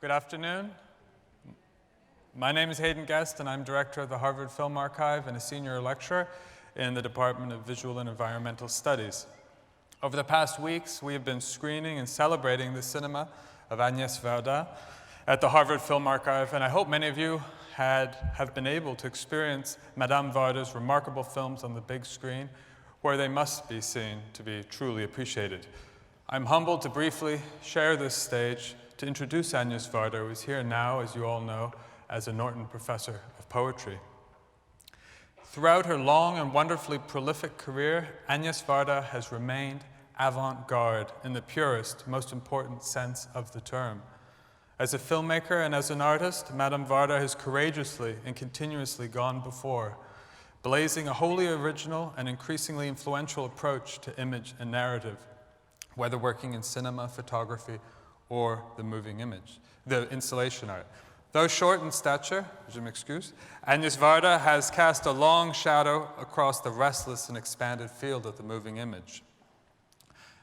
Good afternoon. My name is Hayden Guest, and I'm director of the Harvard Film Archive and a senior lecturer in the Department of Visual and Environmental Studies. Over the past weeks, we have been screening and celebrating the cinema of Agnès Varda at the Harvard Film Archive, and I hope many of you have been able to experience Madame Varda's remarkable films on the big screen, where they must be seen to be truly appreciated. I'm humbled to briefly share this stage to introduce Agnès Varda, who is here now, as you all know, as a Norton Professor of Poetry. Throughout her long and wonderfully prolific career, Agnès Varda has remained avant-garde in the purest, most important sense of the term. As a filmmaker and as an artist, Madame Varda has courageously and continuously gone before, blazing a wholly original and increasingly influential approach to image and narrative, whether working in cinema, photography, or the moving image, the installation art. Though short in stature, je m'excuse, Agnès Varda has cast a long shadow across the restless and expanded field of the moving image.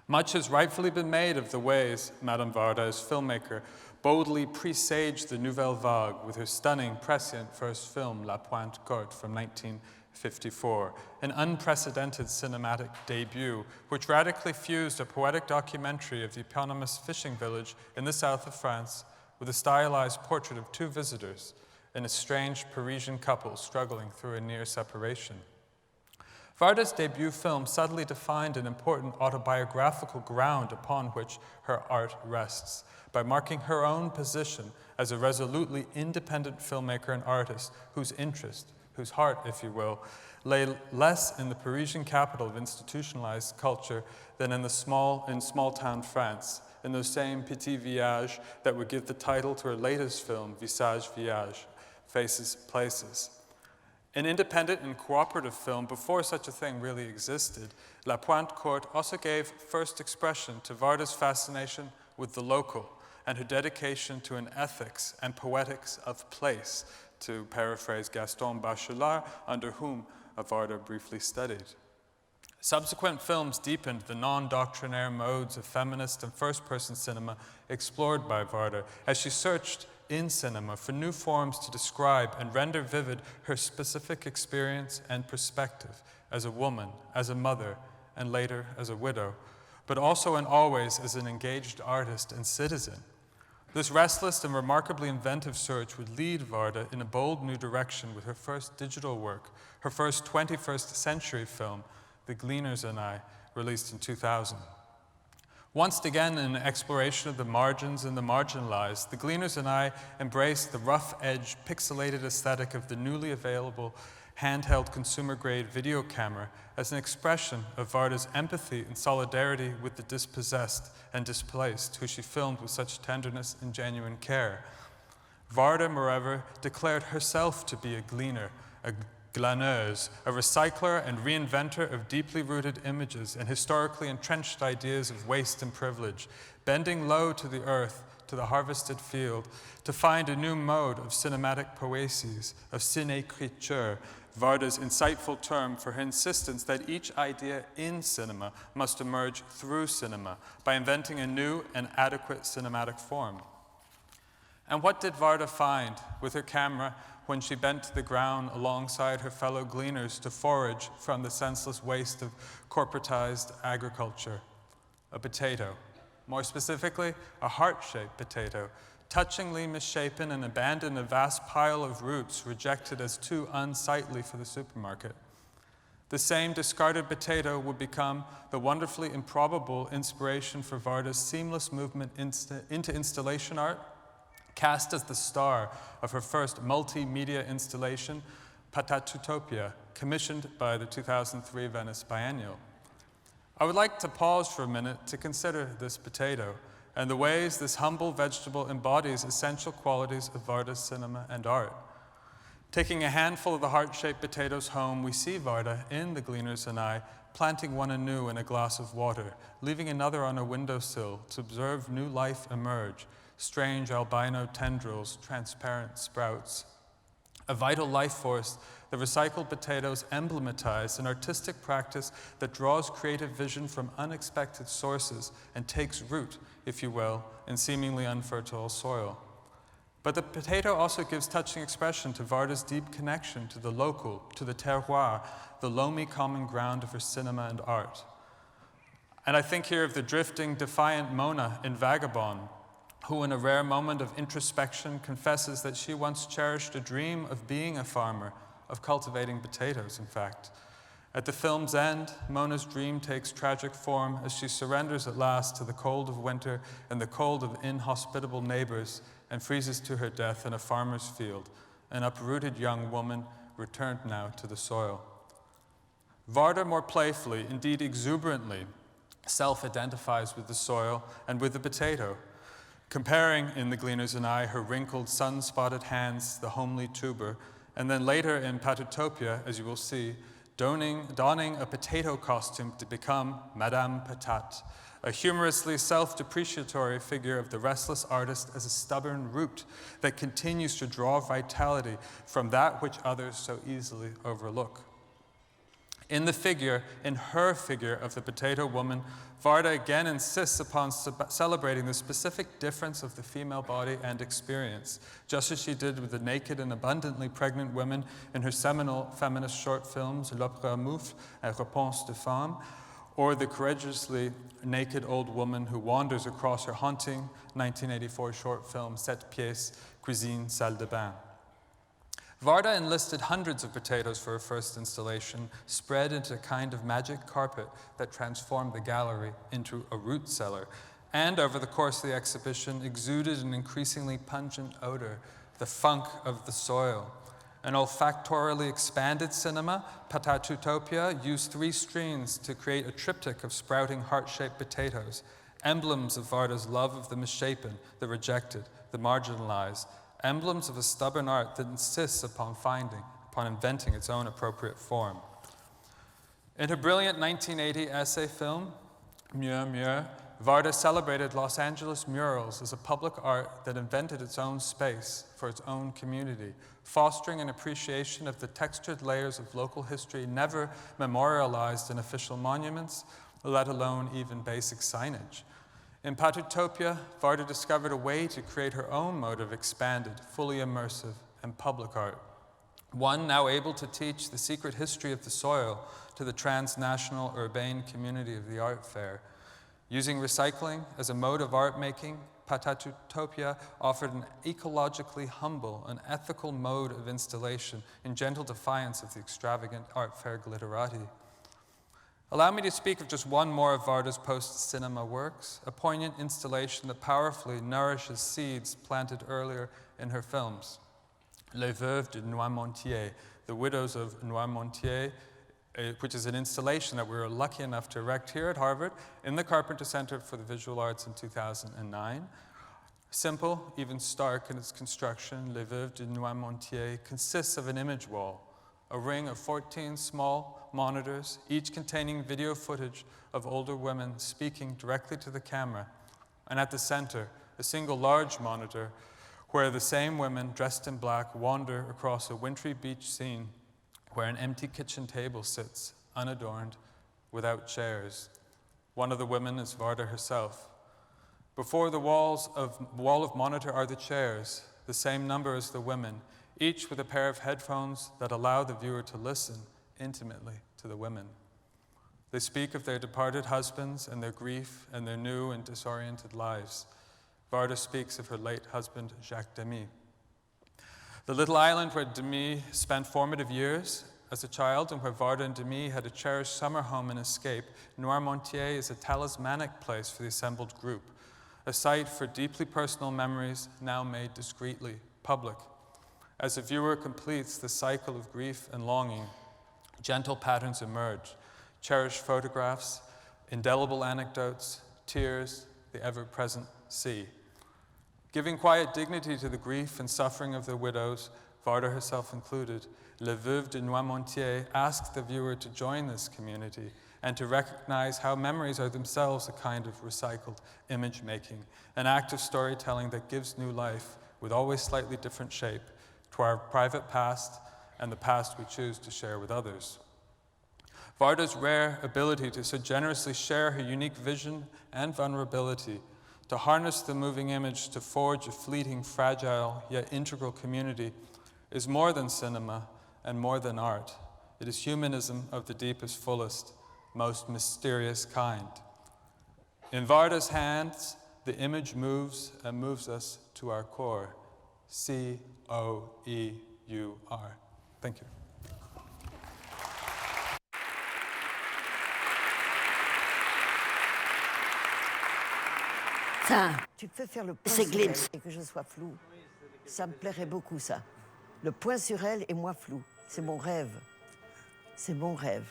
Much has rightfully been made of the ways Madame Varda, as filmmaker, boldly presaged the Nouvelle Vague with her stunning, prescient first film, La Pointe Courte, from 1954, an unprecedented cinematic debut which radically fused a poetic documentary of the eponymous fishing village in the south of France with a stylized portrait of two visitors, an estranged Parisian couple struggling through a near separation. Varda's debut film subtly defined an important autobiographical ground upon which her art rests, by marking her own position as a resolutely independent filmmaker and artist whose interest, whose heart, if you will, lay less in the Parisian capital of institutionalized culture than in small-town France, in those same petits villages that would give the title to her latest film, Visage Village, Faces, Places. An independent and cooperative film before such a thing really existed, La Pointe Courte also gave first expression to Varda's fascination with the local and her dedication to an ethics and poetics of place, to paraphrase Gaston Bachelard, under whom Varda briefly studied. Subsequent films deepened the non-doctrinaire modes of feminist and first-person cinema explored by Varda as she searched in cinema for new forms to describe and render vivid her specific experience and perspective as a woman, as a mother, and later as a widow, but also and always as an engaged artist and citizen. This restless and remarkably inventive search would lead Varda in a bold new direction with her first digital work, her first 21st century film, The Gleaners and I, released in 2000. Once again, in an exploration of the margins and the marginalized, The Gleaners and I embraced the rough-edged, pixelated aesthetic of the newly available handheld consumer-grade video camera as an expression of Varda's empathy and solidarity with the dispossessed and displaced, who she filmed with such tenderness and genuine care. Varda, moreover, declared herself to be a gleaner, a glaneuse, a recycler and reinventor of deeply rooted images and historically entrenched ideas of waste and privilege, bending low to the earth, to the harvested field, to find a new mode of cinematic poiesis, of cinécriture, Varda's insightful term for her insistence that each idea in cinema must emerge through cinema by inventing a new and adequate cinematic form. And what did Varda find with her camera when she bent to the ground alongside her fellow gleaners to forage from the senseless waste of corporatized agriculture? A potato. More specifically, a heart-shaped potato, touchingly misshapen and abandoned a vast pile of roots rejected as too unsightly for the supermarket. The same discarded potato would become the wonderfully improbable inspiration for Varda's seamless movement into installation art, cast as the star of her first multimedia installation, Patatutopia, commissioned by the 2003 Venice Biennial. I would like to pause for a minute to consider this potato and the ways this humble vegetable embodies essential qualities of Varda's cinema and art. Taking a handful of the heart-shaped potatoes home, we see Varda in The Gleaners and I planting one anew in a glass of water, leaving another on a windowsill to observe new life emerge, strange albino tendrils, transparent sprouts. A vital life force, the recycled potatoes emblematize an artistic practice that draws creative vision from unexpected sources and takes root, if you will, in seemingly unfertile soil. But the potato also gives touching expression to Varda's deep connection to the local, to the terroir, the loamy common ground of her cinema and art. And I think here of the drifting, defiant Mona in Vagabond, who in a rare moment of introspection confesses that she once cherished a dream of being a farmer, of cultivating potatoes, in fact. At the film's end, Mona's dream takes tragic form as she surrenders at last to the cold of winter and the cold of inhospitable neighbors and freezes to her death in a farmer's field, an uprooted young woman returned now to the soil. Varda more playfully, indeed exuberantly, self-identifies with the soil and with the potato, comparing in The Gleaners and I her wrinkled, sun-spotted hands, the homely tuber, and then later in Patutopia, as you will see, donning a potato costume to become Madame Patate, a humorously self-depreciatory figure of the restless artist as a stubborn root that continues to draw vitality from that which others so easily overlook. In her figure of the potato woman, Varda again insists upon celebrating the specific difference of the female body and experience, just as she did with the naked and abundantly pregnant women in her seminal feminist short films, L'Opéra Moufle and Réponse de Femme, or the courageously naked old woman who wanders across her haunting 1984 short film, Sept Pièces, Cuisine, Salle de Bain. Varda enlisted hundreds of potatoes for her first installation, spread into a kind of magic carpet that transformed the gallery into a root cellar, and over the course of the exhibition exuded an increasingly pungent odor, the funk of the soil. An olfactorily expanded cinema, Patutopia used 3 screens to create a triptych of sprouting heart-shaped potatoes, emblems of Varda's love of the misshapen, the rejected, the marginalized, emblems of a stubborn art that insists upon inventing its own appropriate form. In her brilliant 1980 essay film, Mieux, Mieux, Varda celebrated Los Angeles murals as a public art that invented its own space for its own community, fostering an appreciation of the textured layers of local history never memorialized in official monuments, let alone even basic signage. In Patutopia, Varda discovered a way to create her own mode of expanded, fully immersive, and public art. One now able to teach the secret history of the soil to the transnational urbane community of the art fair. Using recycling as a mode of art making, Patutopia offered an ecologically humble and ethical mode of installation in gentle defiance of the extravagant art fair glitterati. Allow me to speak of just one more of Varda's post-cinema works, a poignant installation that powerfully nourishes seeds planted earlier in her films. Les Veuves de Noirmoutier, The Widows of Noirmoutier, which is an installation that we were lucky enough to erect here at Harvard in the Carpenter Center for the Visual Arts in 2009. Simple, even stark in its construction, Les Veuves de Noirmoutier consists of an image wall, a ring of 14 small monitors, each containing video footage of older women speaking directly to the camera, and at the center, a single large monitor where the same women dressed in black wander across a wintry beach scene where an empty kitchen table sits, unadorned, without chairs. One of the women is Varda herself. Before the wall of monitor are the chairs, the same number as the women, each with a pair of headphones that allow the viewer to listen intimately to the women. They speak of their departed husbands and their grief and their new and disoriented lives. Varda speaks of her late husband, Jacques Demy. The little island where Demy spent formative years as a child and where Varda and Demy had a cherished summer home and escape, Noirmoutier is a talismanic place for the assembled group, a site for deeply personal memories now made discreetly public. As the viewer completes the cycle of grief and longing, gentle patterns emerge, cherished photographs, indelible anecdotes, tears, the ever-present sea. Giving quiet dignity to the grief and suffering of the widows, Varda herself included, Les Veuves de Noirmoutier asked the viewer to join this community and to recognize how memories are themselves a kind of recycled image-making, an act of storytelling that gives new life, with always slightly different shape, to our private past and the past we choose to share with others. Varda's rare ability to so generously share her unique vision and vulnerability To harness the moving image to forge a fleeting, fragile, yet integral community is more than cinema and more than art. It is humanism of the deepest, fullest, most mysterious kind. In Varda's hands, the image moves and moves us to our core. C-O-E-U-R. Thank you. Ça, tu peux faire le point sur elle et que je sois flou. Ça me plairait beaucoup, ça. Le point sur elle et moi flou. C'est mon rêve. C'est mon rêve.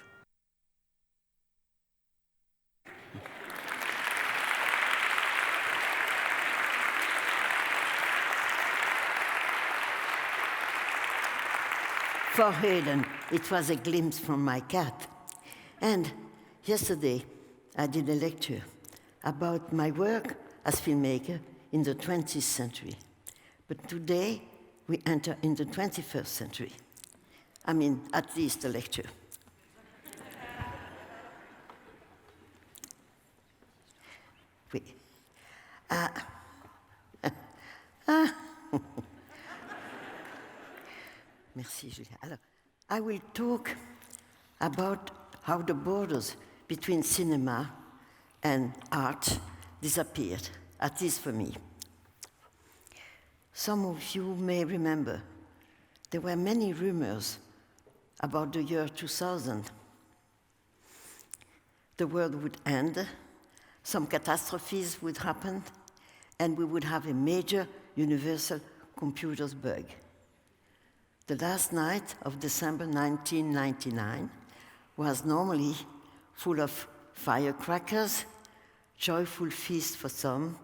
For Hayden, it was a glimpse from my cat. And yesterday, I did a lecture about my work as filmmaker in the 20th century. But today, we enter in the 21st century. I mean, at least a lecture. Oui. Merci, Julia. Alors, I will talk about how the borders between cinema and art disappeared, at least for me. Some of you may remember there were many rumors about the year 2000. The world would end, some catastrophes would happen, and we would have a major universal computers bug. The last night of December 1999 was normally full of firecrackers, joyful feast for some,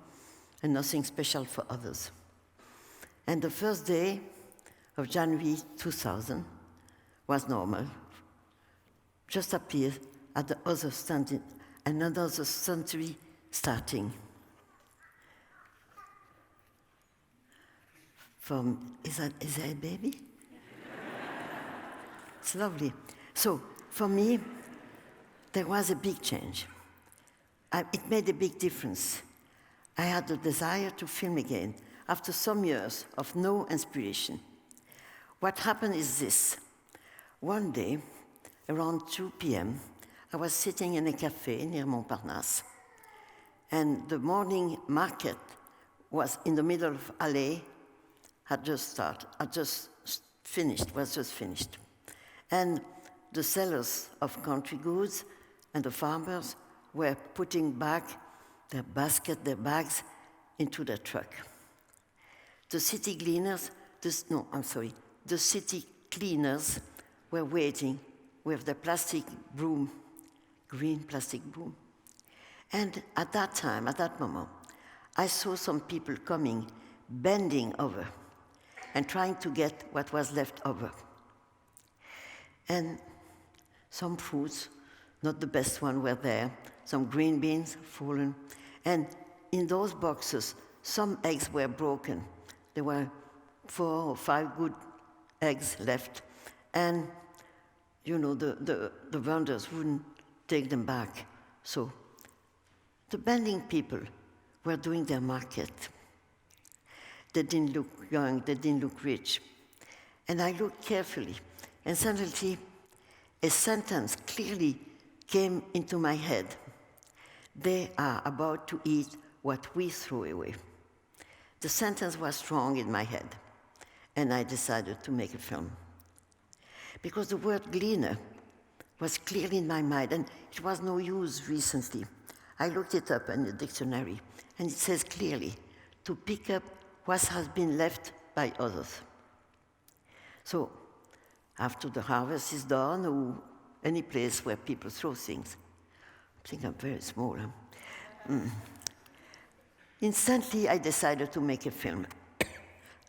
and nothing special for others. And the first day of January 2000 was normal, just appeared at the other another century starting. Is that a baby? It's lovely. So, for me, there was a big change. It made a big difference. I had the desire to film again after some years of no inspiration. What happened is this. One day, around 2 p.m., I was sitting in a cafe near Montparnasse, and the morning market was in the middle of alley, was just finished. And the sellers of country goods and the farmers were putting back their bags into the truck. The city cleaners were waiting with the green plastic broom. And at that moment, I saw some people coming, bending over, and trying to get what was left over. And some fruits, not the best one, were there, some green beans fallen, and in those boxes, some eggs were broken. There were 4 or 5 good eggs left, and the vendors wouldn't take them back. So the bending people were doing their market. They didn't look young, they didn't look rich. And I looked carefully, and suddenly a sentence clearly came into my head. They are about to eat what we throw away. The sentence was strong in my head, and I decided to make a film. Because the word gleaner was clearly in my mind, and it was no use recently. I looked it up in the dictionary, and it says clearly, to pick up what has been left by others. So, after the harvest is done, or any place where people throw things, I think I'm very small. Instantly, I decided to make a film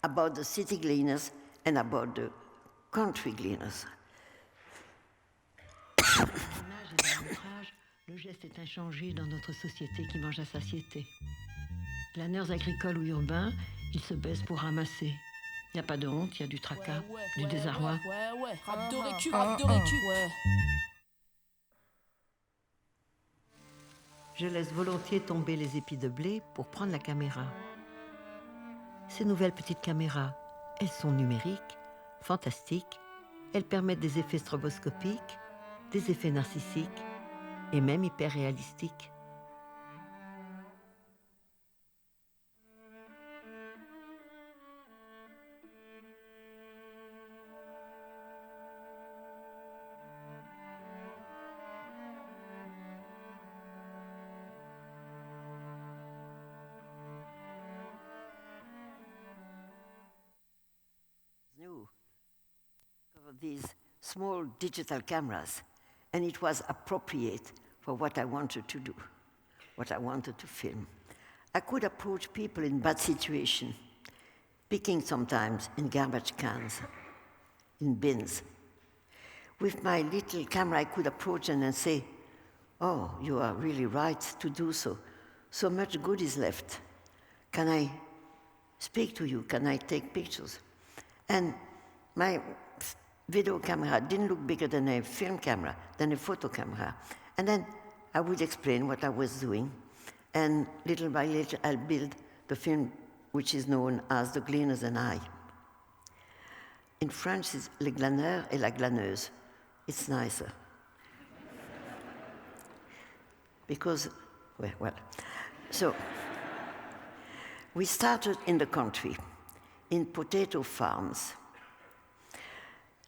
about the city gleaners and about the country gleaners. Le geste est inchangé dans notre société qui mange à satiété. Glaneurs agricoles ou urbains, ils se baissent pour ramasser. Il n'y a pas de honte, il y a du tracas, du désarroi. Ouais. Rap de récup. Ouais. Je laisse volontiers tomber les épis de blé pour prendre la caméra. Ces nouvelles petites caméras, elles sont numériques, fantastiques. Elles permettent des effets stroboscopiques, des effets narcissiques et même hyper réalistiques. New of these small digital cameras, and it was appropriate for what I wanted to do, what I wanted to film. I could approach people in bad situations, picking sometimes in garbage cans, in bins. With my little camera, I could approach them and say, "Oh, you are really right to do so. So much good is left. Can I speak to you? Can I take pictures?" And my video camera didn't look bigger than a film camera, than a photo camera. And then I would explain what I was doing, and little by little I'll build the film which is known as The Gleaner's and I. In French, it's Le Glaneur et la Glaneuse. It's nicer. Because, well, so we started in the country, in potato farms.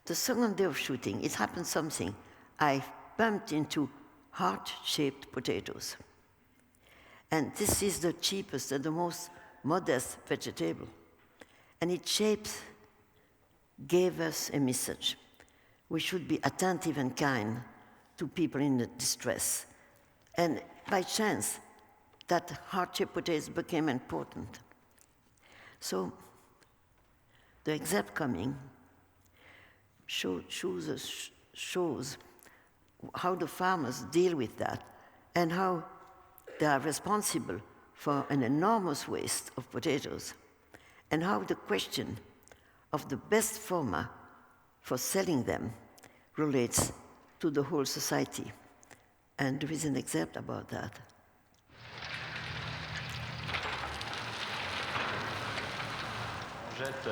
The second day of shooting, it happened something. I bumped into heart-shaped potatoes. And this is the cheapest and the most modest vegetable. And its shape gave us a message. We should be attentive and kind to people in distress. And by chance, that heart-shaped potatoes became important. So the excerpt coming shows how the farmers deal with that and how they are responsible for an enormous waste of potatoes, and how the question of the best format for selling them relates to the whole society. And there is an excerpt about that. On jette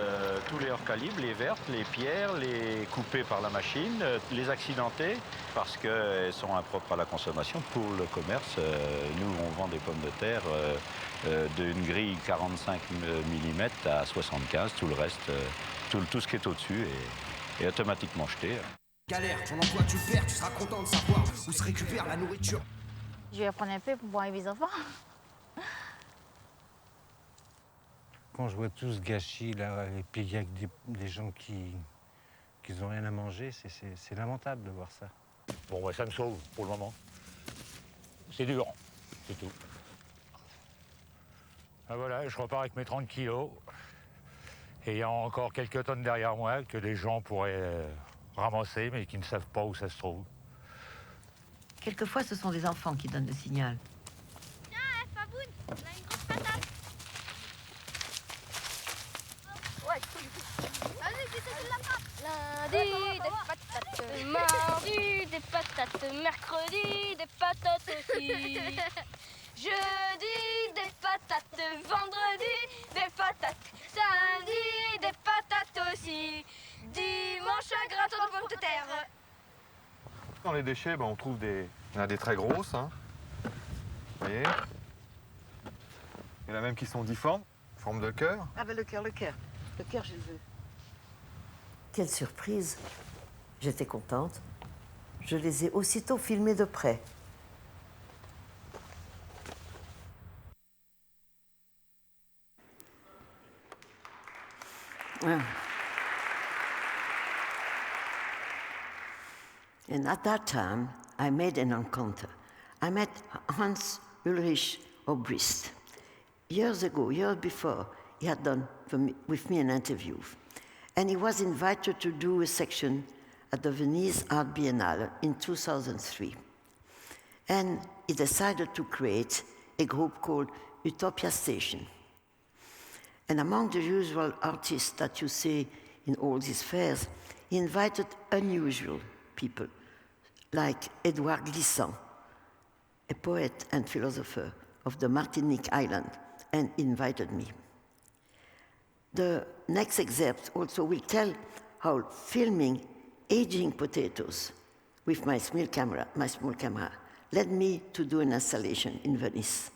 tous les hors calibres, les vertes, les pierres, les coupées par la machine, les accidentées, parce qu'elles sont impropres à la consommation. Pour le commerce, nous, on vend des pommes de terre d'une grille 45 mm à 75. Tout le reste, tout ce qui est au-dessus est automatiquement jeté. Galère, ton emploi tu le perds, tu seras content de savoir où se récupère la nourriture. Je vais apprendre un peu pour voir mes enfants. Quand je vois tout ce gâchis là, et puis il y a des gens qui n'ont rien à manger, c'est lamentable de voir ça. Bon, ça me sauve pour le moment. C'est dur, c'est tout. Ah, voilà, je repars avec mes 30 kilos. Et il y a encore quelques tonnes derrière moi que les gens pourraient ramasser, mais qui ne savent pas où ça se trouve. Quelquefois, ce sont des enfants qui donnent le signal. Tiens, Faboun, on a une grosse patate. Ouais, vas-y, c'est de la pâte. Lundi, des patates. Mardi, des patates. Mercredi, des patates aussi. Jeudi, des patates. Vendredi, des patates. Samedi, des patates aussi. Dimanche, un gratin de pommes de terre. Dans les déchets, on trouve il y en a des très grosses, hein. Vous voyez. Il y en a même qui sont difformes, forme de cœur. Ah ben le cœur, je le veux. Quelle surprise! J'étais contente. Je les ai aussitôt filmés de près. Ah. And at that time, I made an encounter. I met Hans Ulrich Obrist. Years before, he had done with me an interview. And he was invited to do a section at the Venice Art Biennale in 2003. And he decided to create a group called Utopia Station. And among the usual artists that you see in all these fairs, he invited unusual people, like Edouard Glissant, a poet and philosopher of the Martinique Island, and invited me. The next excerpt also will tell how filming aging potatoes with my small camera led me to do an installation in Venice.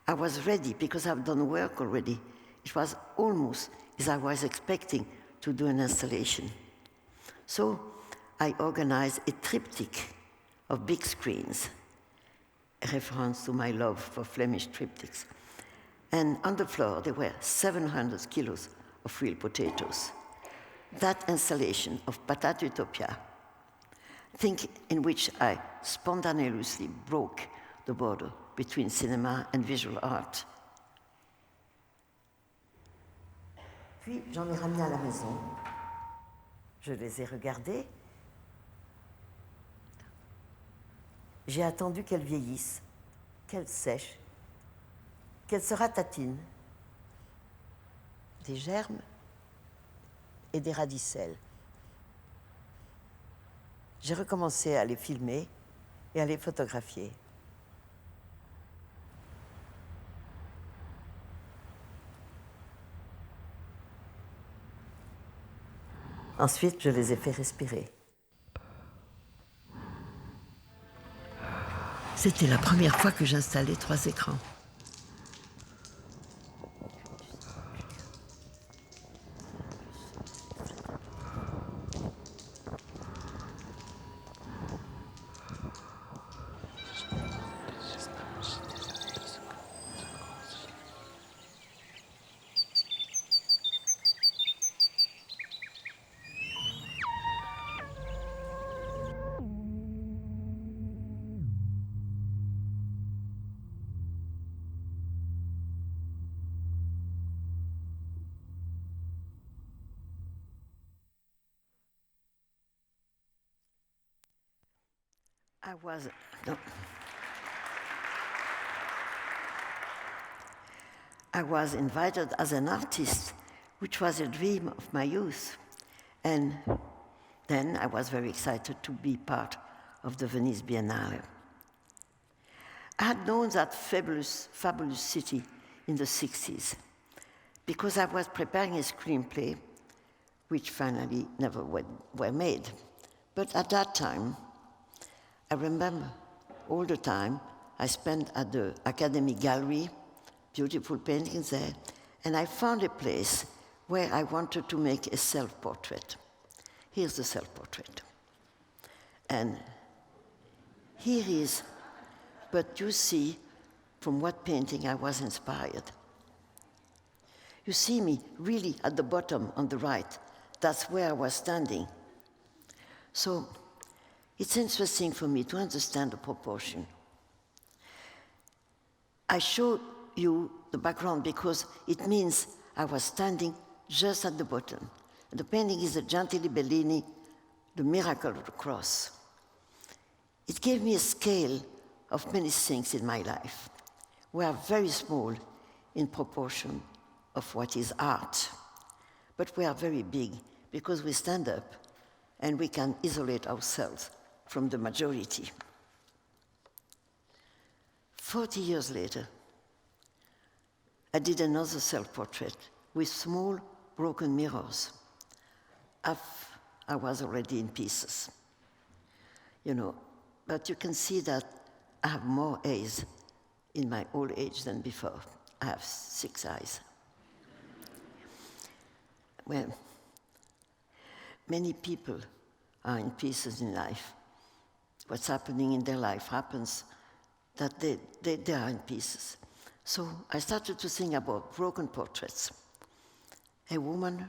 I was ready because I've done work already. It was almost as I was expecting to do an installation. So I organized a triptych of big screens, a reference to my love for Flemish triptychs. And on the floor, there were 700 kilos of real potatoes. That installation of Potato Utopia, in which I spontaneously broke the border between cinema and visual art. Puis j'en ai ramené à la maison. Je les ai regardés. J'ai attendu qu'elles vieillissent, qu'elles sèchent, qu'elles se ratatinent. Des germes et des radicelles. J'ai recommencé à les filmer et à les photographier. Ensuite, je les ai fait respirer. C'était la première fois que j'installais 3 écrans. I was invited as an artist, which was a dream of my youth. And then I was very excited to be part of the Venice Biennale. I had known that fabulous city in the 60s because I was preparing a screenplay, which finally never were made. But at that time, I remember all the time I spent at the Academy Gallery, beautiful paintings there, and I found a place where I wanted to make a self-portrait. Here's the self-portrait. And here is, but you see from what painting I was inspired. You see me really at the bottom on the right. That's where I was standing. So it's interesting for me to understand the proportion. I show you the background because it means I was standing just at the bottom. The painting is the Gentili Bellini, The Miracle of the Cross. It gave me a scale of many things in my life. We are very small in proportion of what is art, but we are very big because we stand up and we can isolate ourselves from the majority. 40 years later, I did another self-portrait with small broken mirrors. I was already in pieces, but you can see that I have more eyes in my old age than before. I have 6 eyes. Well, many people are in pieces in life. What's happening in their life happens that they are in pieces. So I started to think about broken portraits. A woman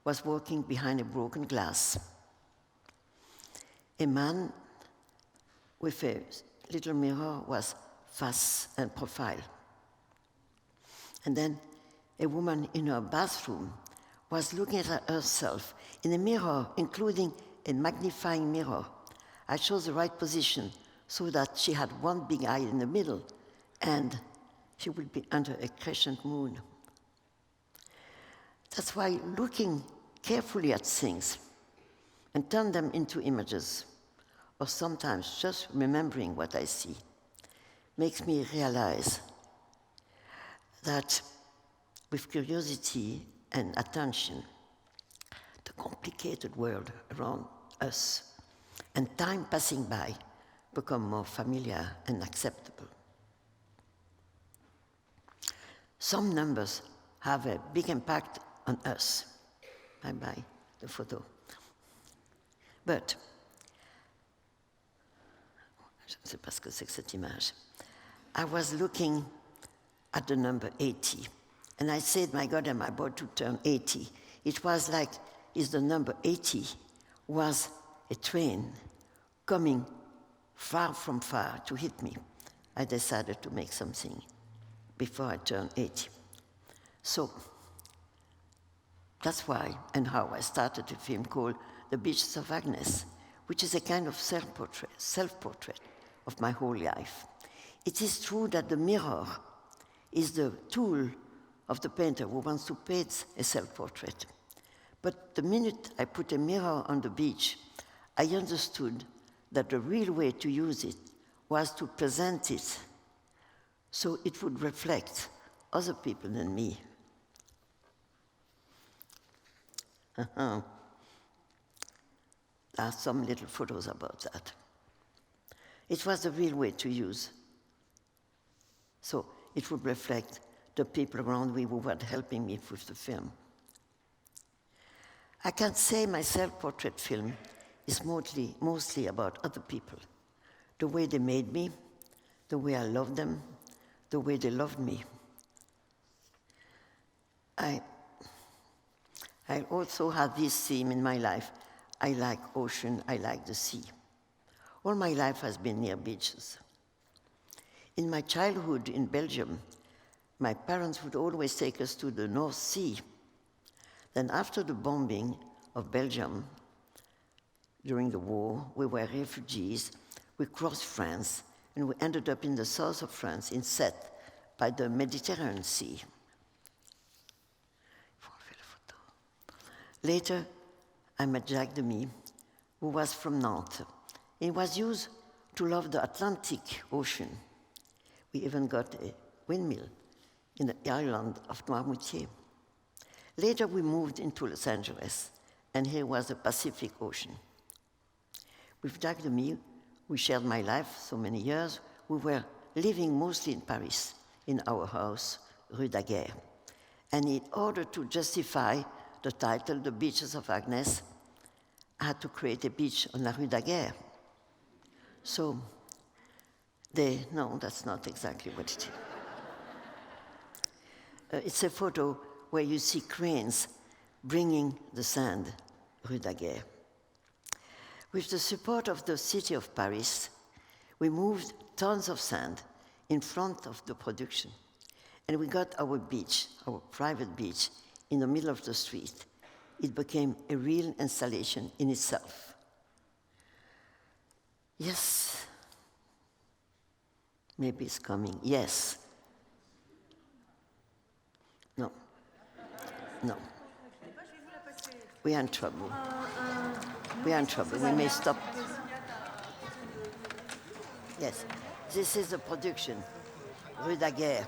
was walking behind a broken glass. A man with a little mirror was face and profile. And then a woman in her bathroom was looking at herself in a mirror, including a magnifying mirror. I chose the right position so that she had one big eye in the middle and she would be under a crescent moon. That's why looking carefully at things and turn them into images, or sometimes just remembering what I see, makes me realize that with curiosity and attention, the complicated world around us and time passing by become more familiar and acceptable. Some numbers have a big impact on us. Bye-bye, the photo. But, je ne sais pas ce que c'est que cette image. I was looking at the number 80, and I said, my God, am I about to turn 80? It was like if the number 80 was a train coming far from far to hit me. I decided to make something before I turned 80. So that's why and how I started a film called The Beaches of Agnes, which is a kind of self-portrait of my whole life. It is true that the mirror is the tool of the painter who wants to paint a self-portrait. But the minute I put a mirror on the beach, I understood that the real way to use it was to present it so it would reflect other people than me. There are some little photos about that. It was the real way to use. So it would reflect the people around me who were helping me with the film. I can say my self-portrait film is mostly about other people, the way they made me, the way I loved them, the way they loved me. I also had this theme in my life. I like ocean, I like the sea. All my life has been near beaches. In my childhood in Belgium, my parents would always take us to the North Sea. Then after the bombing of Belgium during the war, we were refugees. We crossed France, and we ended up in the south of France, in Sète, by the Mediterranean Sea. Later, I met Jacques Demy, who was from Nantes. He was used to love the Atlantic Ocean. We even got a windmill in the island of Noirmoutier. Later, we moved into Los Angeles, and here was the Pacific Ocean. With Jacques Demy, we shared my life so many years. We were living mostly in Paris, in our house, Rue Daguerre. And in order to justify the title, The Beaches of Agnes, I had to create a beach on la Rue Daguerre. So, no, that's not exactly what it is. It's a photo where you see cranes bringing the sand, Rue Daguerre. With the support of the city of Paris, we moved tons of sand in front of the production. And we got our beach, our private beach, in the middle of the street. It became a real installation in itself. Yes. Maybe it's coming. Yes. No. No. We are in trouble. We are in trouble. We may stop. Yes. This is the production. Rue Daguerre.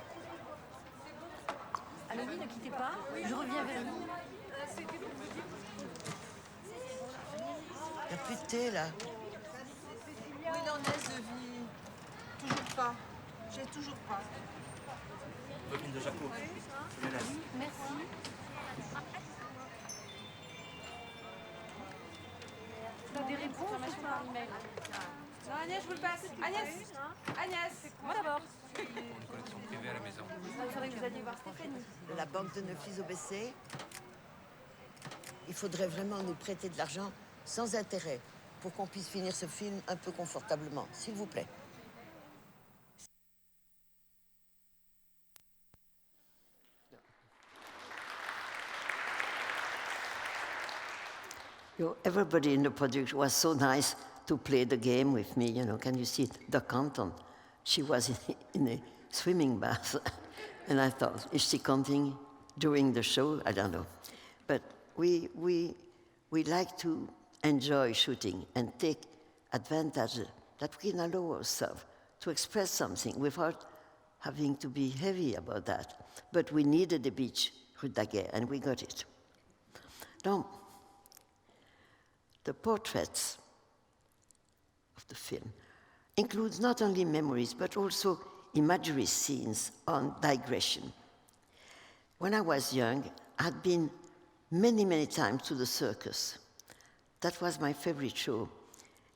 Allez-y, ne quittez pas. Je reviens vers vous. Il n'y a plus de thé, là. Où il en est, ce vie? Toujours pas. J'ai toujours pas. Copine de Jaco. Je laisse. Merci. Tu as des réponses par email? Non, Agnès, je vous le passe. Agnès. Agnès. Moi d'abord. Une connexion privée à la maison. Il faudrait que vous alliez voir Stéphanie. La banque de Neuflis-Aubessé, il faudrait vraiment nous prêter de l'argent sans intérêt pour qu'on puisse finir ce film un peu confortablement, s'il vous plaît. Everybody in the production was so nice to play the game with me. Can you see it? The Canton. She was in a swimming bath. And I thought, is she counting during the show? I don't know. But we like to enjoy shooting and take advantage that we can allow ourselves to express something without having to be heavy about that. But we needed the beach, Rue Daguerre, and we got it. Now, the portraits of the film includes not only memories, but also imagery scenes on digression. When I was young, I had been many, many times to the circus. That was my favorite show.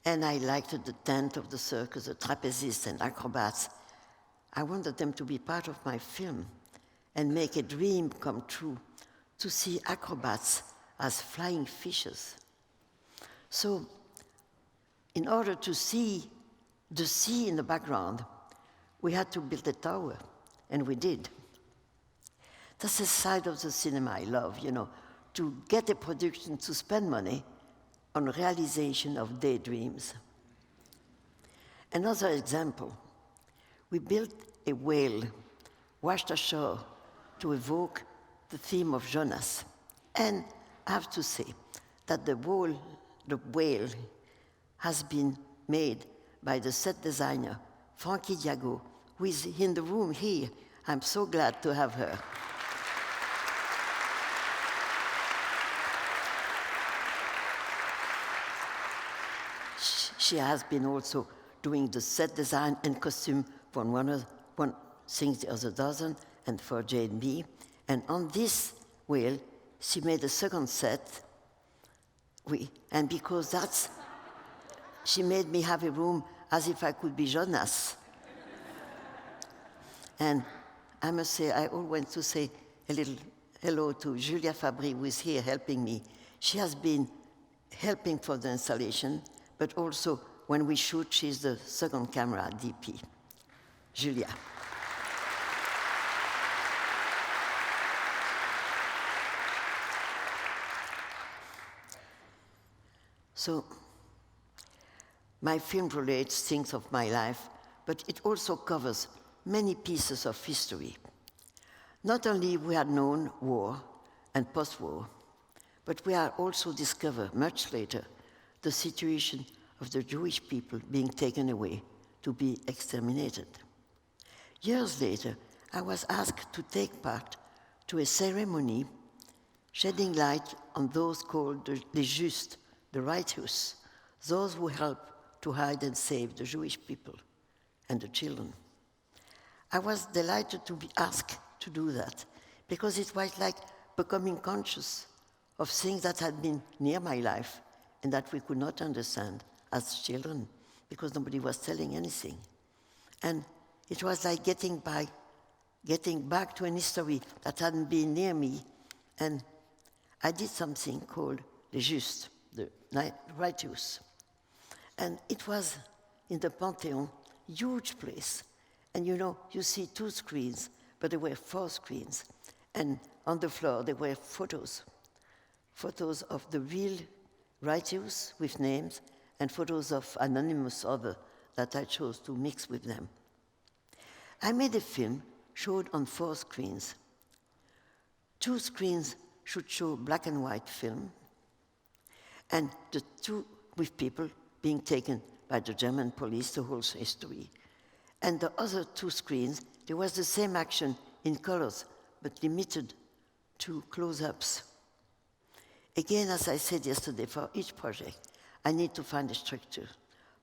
And I liked the tent of the circus, the trapezists and acrobats. I wanted them to be part of my film and make a dream come true, to see acrobats as flying fishes. So, in order to see the sea in the background, we had to build a tower, and we did. That's a side of the cinema I love, to get a production to spend money on realization of daydreams. Another example, we built a whale washed ashore to evoke the theme of Jonas. And I have to say that the whale has been made by the set designer, Frankie Diago, who is in the room here. I'm so glad to have her. She has been also doing the set design and costume for one Things the Other Dozen and for J&B. And on this whale, she made a second set. And because she made me have a room as if I could be Jonas. And I must say, I always want to say a little hello to Julia Fabry, who is here helping me. She has been helping for the installation, but also when we shoot, she's the second camera DP. Julia. So, my film relates things of my life, but it also covers many pieces of history. Not only we had known war and post-war, but we had also discovered much later the situation of the Jewish people being taken away to be exterminated. Years later, I was asked to take part to a ceremony shedding light on those called les justes, the righteous, those who helped to hide and save the Jewish people and the children. I was delighted to be asked to do that because it was like becoming conscious of things that had been near my life and that we could not understand as children because nobody was telling anything. And it was like getting back to an history that hadn't been near me. And I did something called les justes, the righteous. And it was in the Pantheon, huge place. And you see 2 screens, but there were 4 screens. And on the floor, there were photos of the real righteous with names and photos of anonymous others that I chose to mix with them. I made a film showed on 4 screens. 2 screens should show black and white film, and the 2 with people being taken by the German police, the whole history. And the other 2 screens, there was the same action in colors, but limited to close-ups. Again, as I said yesterday, for each project, I need to find a structure.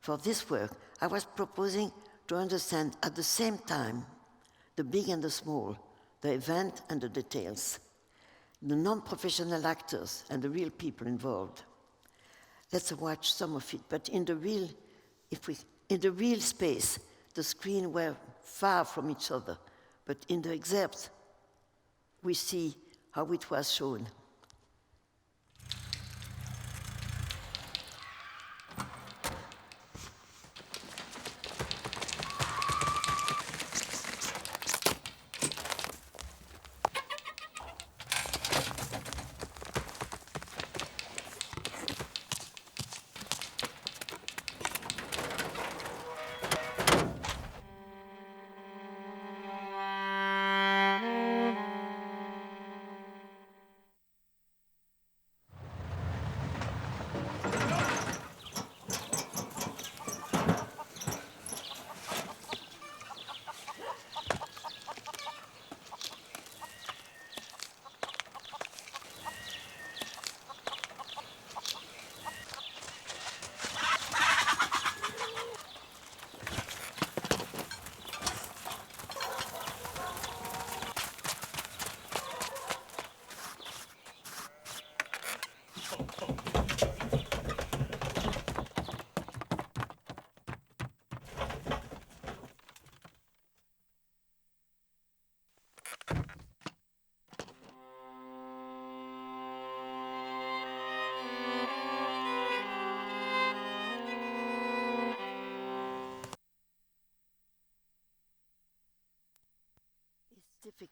For this work, I was proposing to understand at the same time the big and the small, the event and the details, the non-professional actors and the real people involved. Let's watch some of it, but in the real space, the screens were far from each other, but in the excerpt, we see how it was shown.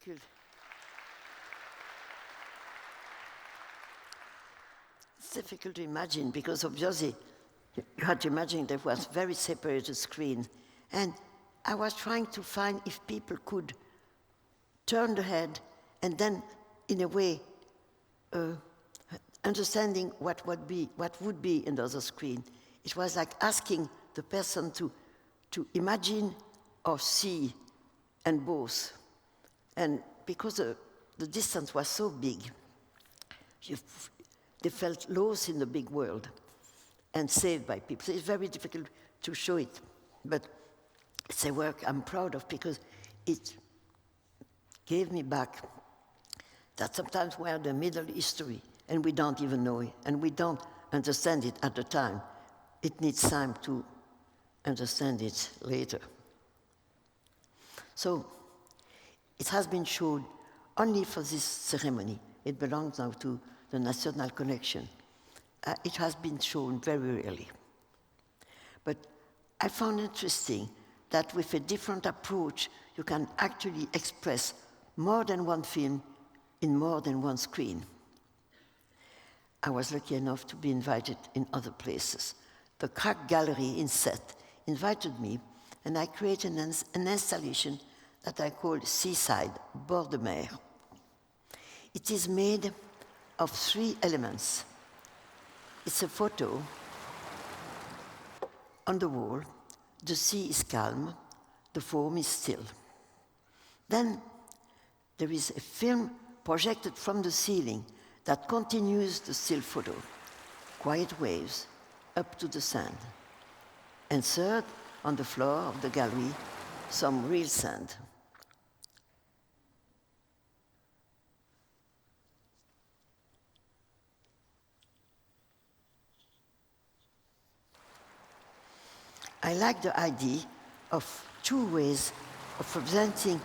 difficult. It's difficult to imagine because obviously you had to imagine there was very separated screen. And I was trying to find if people could turn the head and then, in a way, understanding what would be in the other screen. It was like asking the person to imagine or see, and both. And because the distance was so big, they felt lost in the big world and saved by people. So it's very difficult to show it, but it's a work I'm proud of because it gave me back that sometimes we're the middle history and we don't even know it, and we don't understand it at the time. It needs time to understand it later. So it has been shown only for this ceremony. It belongs now to the National Collection. It has been shown very rarely. But I found interesting that with a different approach, you can actually express more than one film in more than one screen. I was lucky enough to be invited in other places. The Crack Gallery in Sète invited me, and I created an installation that I called Seaside, Bord de Mer. It is made of 3 elements. It's a photo on the wall. The sea is calm, the foam is still. Then there is a film projected from the ceiling that continues the still photo, quiet waves up to the sand. And third, on the floor of the gallery, some real sand. I like the idea of 2 ways of representing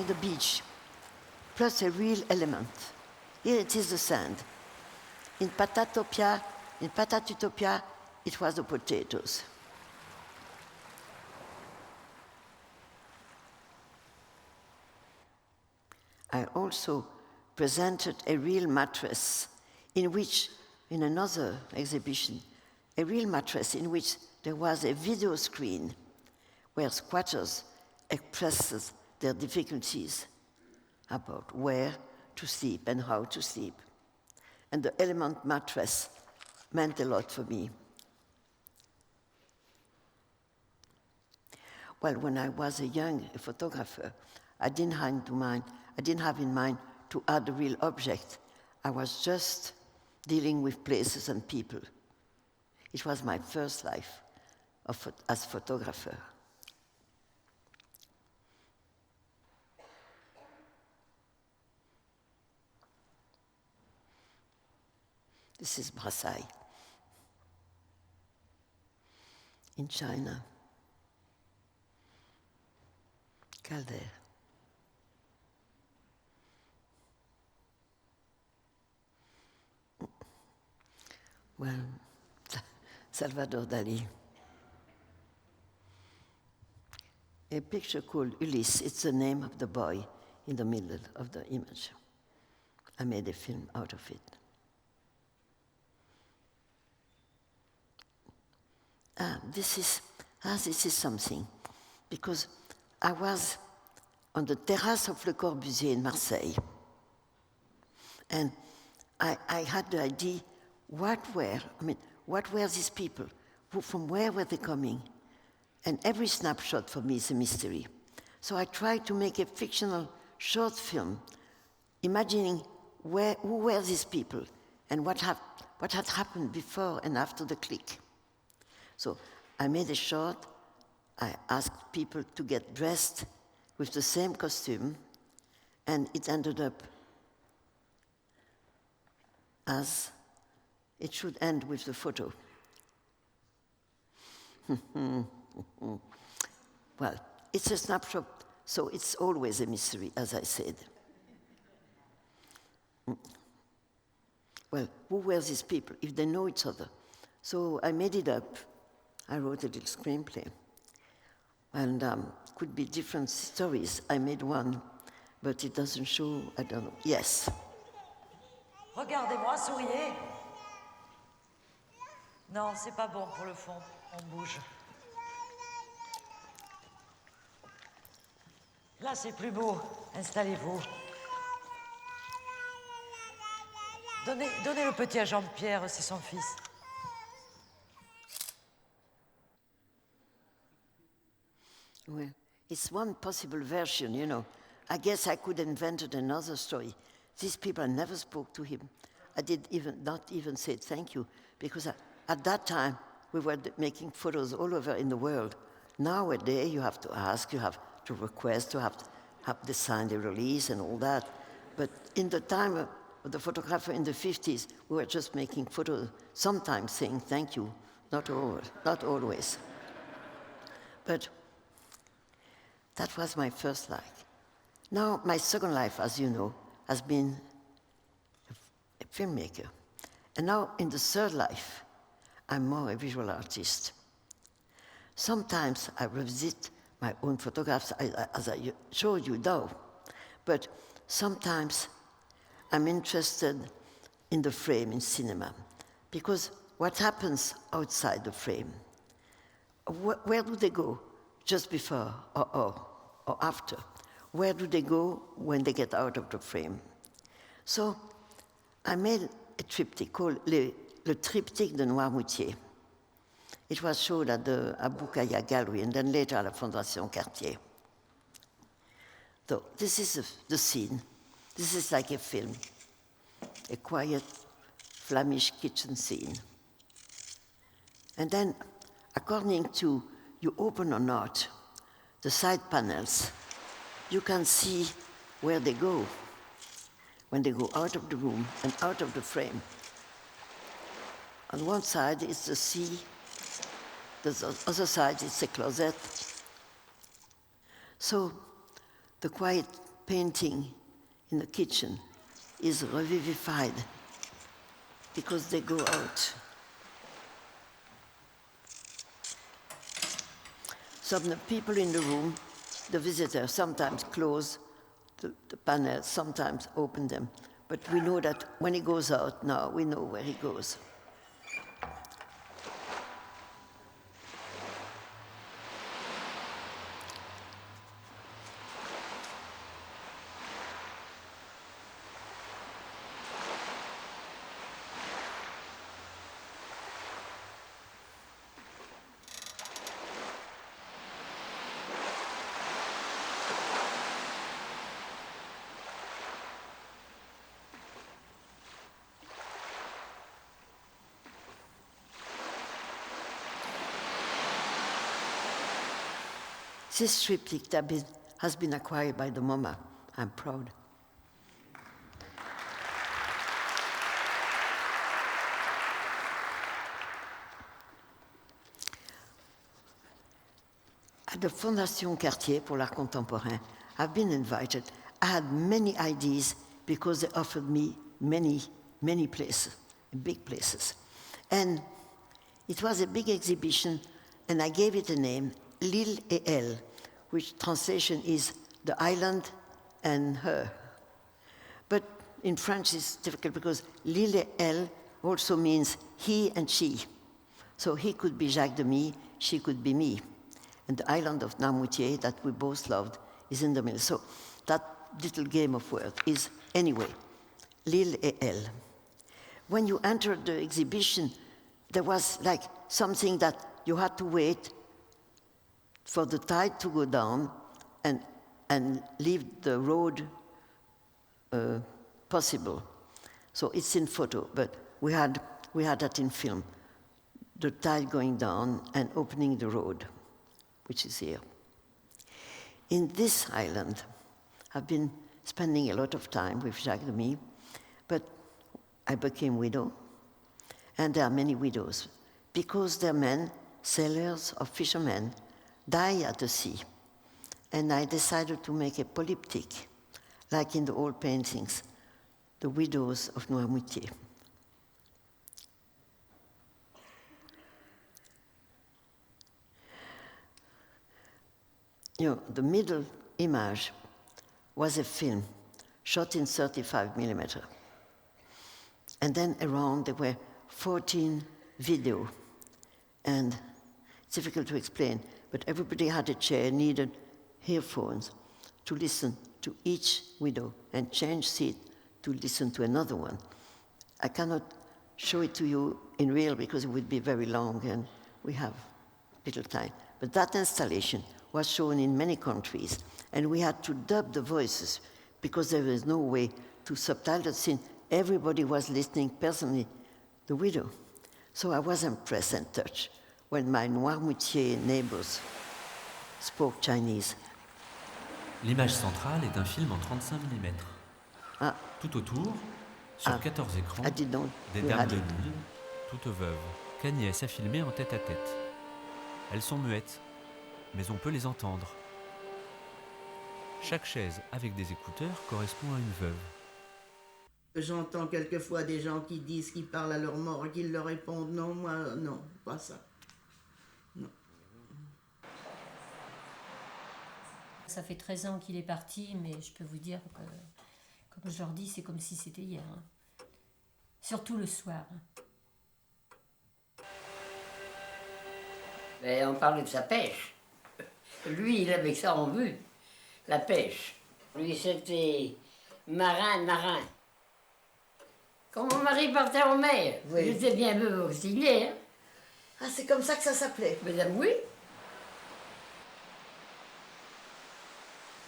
the beach, plus a real element. Here it is the sand. In Patatutopia, it was the potatoes. I also presented a real mattress in another exhibition, a real mattress in which there was a video screen where squatters expressed their difficulties about where to sleep and how to sleep. And the element mattress meant a lot for me. Well, when I was a young photographer, I didn't have in mind to add a real object. I was just dealing with places and people. It was my first life as photographer. This is Brassai in China. Calder. Well, Salvador Dali. A picture called Ulysse, it's the name of the boy in the middle of the image. I made a film out of it. This is something, because I was on the terrace of Le Corbusier in Marseille, and I had the idea, what were these people? From where were they coming? And every snapshot for me is a mystery. So I tried to make a fictional short film, imagining who were these people and what had happened before and after the click. So I made a short. I asked people to get dressed with the same costume, and it ended up as it should end with the photo. Well, it's a snapshot, so it's always a mystery, as I said. Well, who were these people, if they know each other? So I made it up. I wrote a little screenplay. And could be different stories. I made one but it doesn't show, I don't know. Yes. Regardez-moi, souriez. Non, c'est pas bon pour le fond. On bouge. Là, c'est plus beau. Installez-vous. Donnez le petit à Jean-Pierre, c'est son fils. Well, it's one possible version, you know. I guess I could invent another story. These people never spoke to him. I did not even say thank you, because at that time we were making photos all over in the world. Nowadays you have to ask, you have to request, to have the sign the release and all that. But in the time of the photographer in the 50s, we were just making photos, sometimes saying thank you, not always. But that was my first life. Now, my second life, as you know, has been a filmmaker. And now, in the third life, I'm more a visual artist. Sometimes I revisit my own photographs, as I showed you now. But sometimes I'm interested in the frame in cinema, because what happens outside the frame, where do they go just before or after? Where do they go when they get out of the frame? So I made a triptych called Le Triptyque de Noirmoutier. It was showed at the Abou-Kaya Gallery and then later at la Fondation Cartier. So this is the scene. This is like a film, a quiet Flemish kitchen scene. And then, according to you open or not the side panels, you can see where they go when they go out of the room and out of the frame. On one side is the sea, the other side is the closet. So the quiet painting in the kitchen is revivified because they go out. Some of the people in the room, the visitors, sometimes close the panels, sometimes open them. But we know that when he goes out now, we know where he goes. This triptych has been acquired by the MoMA. I'm proud. At the Fondation Cartier pour l'Art Contemporain, I've been invited. I had many ideas because they offered me many places, big places. And it was a big exhibition, and I gave it a name, L'Île et Elle, which translation is the island and her. But in French it's difficult because L'Île et Elle also means he and she. So he could be Jacques Demy, she could be me. And the island of Noirmoutier that we both loved is in the middle. So that little game of words is, anyway, L'Île et Elle. When you entered the exhibition, there was like something that you had to wait for the tide to go down and leave the road possible. So it's in photo, but we had that in film. The tide going down and opening the road, which is here. In this island, I've been spending a lot of time with Jacques Demy, but I became widow, and there are many widows, because their men, sailors or fishermen, die at the sea. And I decided to make a polyptych, like in the old paintings, the widows of Noirmoutier. You know, the middle image was a film shot in 35 millimeter. And then around there were 14 video. And it's difficult to explain, but everybody had a chair, needed earphones to listen to each window and change seat to listen to another one. I cannot show it to you in real because it would be very long and we have little time. But that installation was shown in many countries, and we had to dub the voices because there was no way to subtitle since everybody was listening personally the video. So I was impressed and touched when my Noirmoutier neighbors spoke Chinese. L'image centrale est un film en 35 mm. Tout autour, sur 14 écrans, des dames de nude, toutes veuves, qu'Agnès a filmées en tête-à-tête. Elles sont muettes, mais on peut les entendre. Chaque chaise avec des écouteurs correspond à une veuve. J'entends quelquefois des gens qui disent qu'ils parlent à leur mort et qu'ils leur répondent non, moi non, pas ça. Non. Ça fait 13 ans qu'il est parti, mais je peux vous dire que, comme je leur dis, c'est comme si c'était hier. Hein. Surtout le soir. Mais on parlait de sa pêche. Lui, il avait ça en vue, la pêche. Lui, c'était marin. Quand mon mari partait en mer, j'étais bien peu auxiliaire. Ah, c'est comme ça que ça s'appelait? Madame, oui.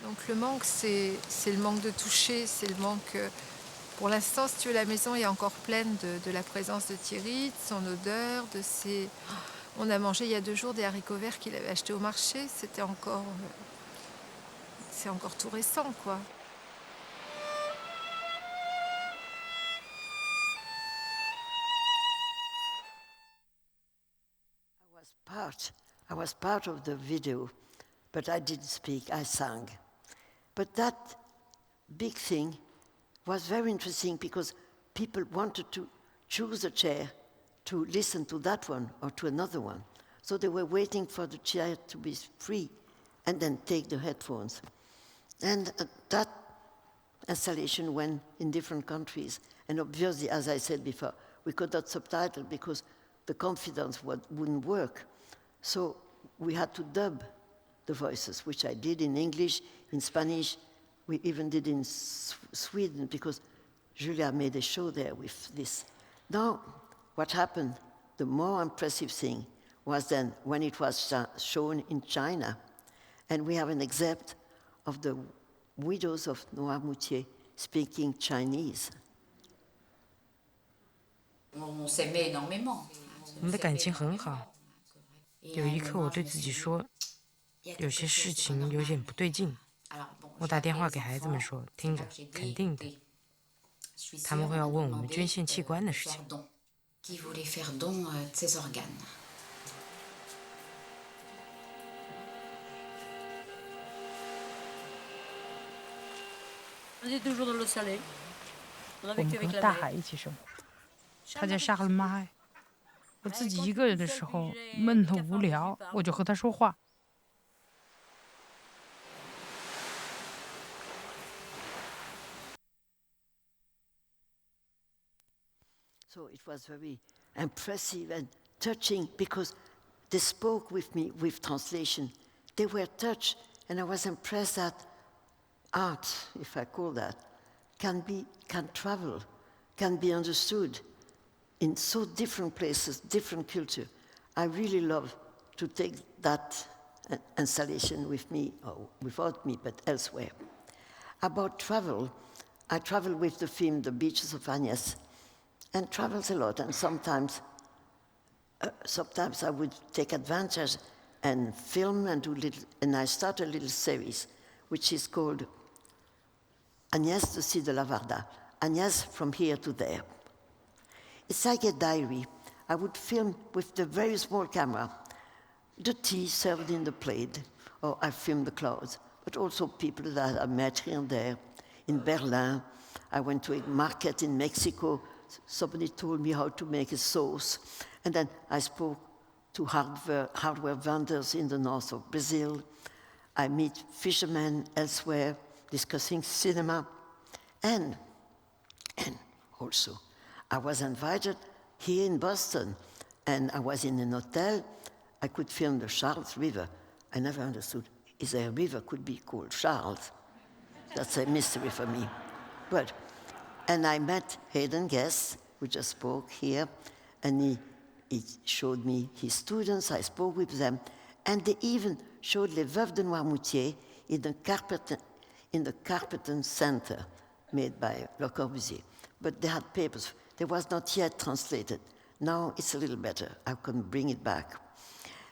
Donc le manque, c'est le manque de toucher, c'est le manque... Pour l'instant, si tu veux, la maison est encore pleine de la présence de Thierry, de son odeur, de ses... On a mangé il y a 2 jours des haricots verts qu'il avait achetés au marché. C'était encore... C'est encore tout récent, quoi. I was part of the video, but I didn't speak, I sang. But that big thing was very interesting because people wanted to choose a chair to listen to that one or to another one. So they were waiting for the chair to be free and then take the headphones. And that installation went in different countries. And obviously, as I said before, we could not subtitle because the confidence wouldn't work. So we had to dub the voices, which I did in English, in Spanish. We even did in Sweden because Julia made a show there with this. Now, what happened, the more impressive thing was then when it was shown in China, and we have an excerpt of the widows of Noirmoutier speaking Chinese. On s'aimait énormément. 我们的感情很好。有一刻，我对自己说，有些事情有点不对劲。我打电话给孩子们说，听着，肯定的。他们会要问我们捐献器官的事情。Qui voulait faire don de ses organes. On est toujours dans l'eau salée. On a 我们 vécu 和 avec 大 la 海 mer. 一起生活。他叫沙尔麦。我自己一个人的时候，闷得无聊，我就和他说话。So it was very impressive and touching because they spoke with me with translation. They were touched, and I was impressed that art, if I call that, can travel, can be understood in so different places, different culture. I really love to take that installation with me, or without me, but elsewhere. About travel, I travel with the film The Beaches of Agnes, and travels a lot, and sometimes I would take advantage and film and do little, and I start a little series, which is called Agnès de Ci de la Varda, Agnès from here to there. It's like a diary. I would film with the very small camera, the tea served in the plate, or I filmed the clouds, but also people that I met here and there. In Berlin, I went to a market in Mexico. Somebody told me how to make a sauce. And then I spoke to hardware vendors in the north of Brazil. I meet fishermen elsewhere discussing cinema. And also, I was invited here in Boston, and I was in an hotel. I could film the Charles River. I never understood, is there a river could be called Charles? That's a mystery for me. And I met Hayden Guest, who just spoke here, and he showed me his students. I spoke with them, and they even showed Les Veuves de Noirmoutier in the Carpeton Center made by Le Corbusier. But they had papers. They was not yet translated. Now it's a little better. I can bring it back.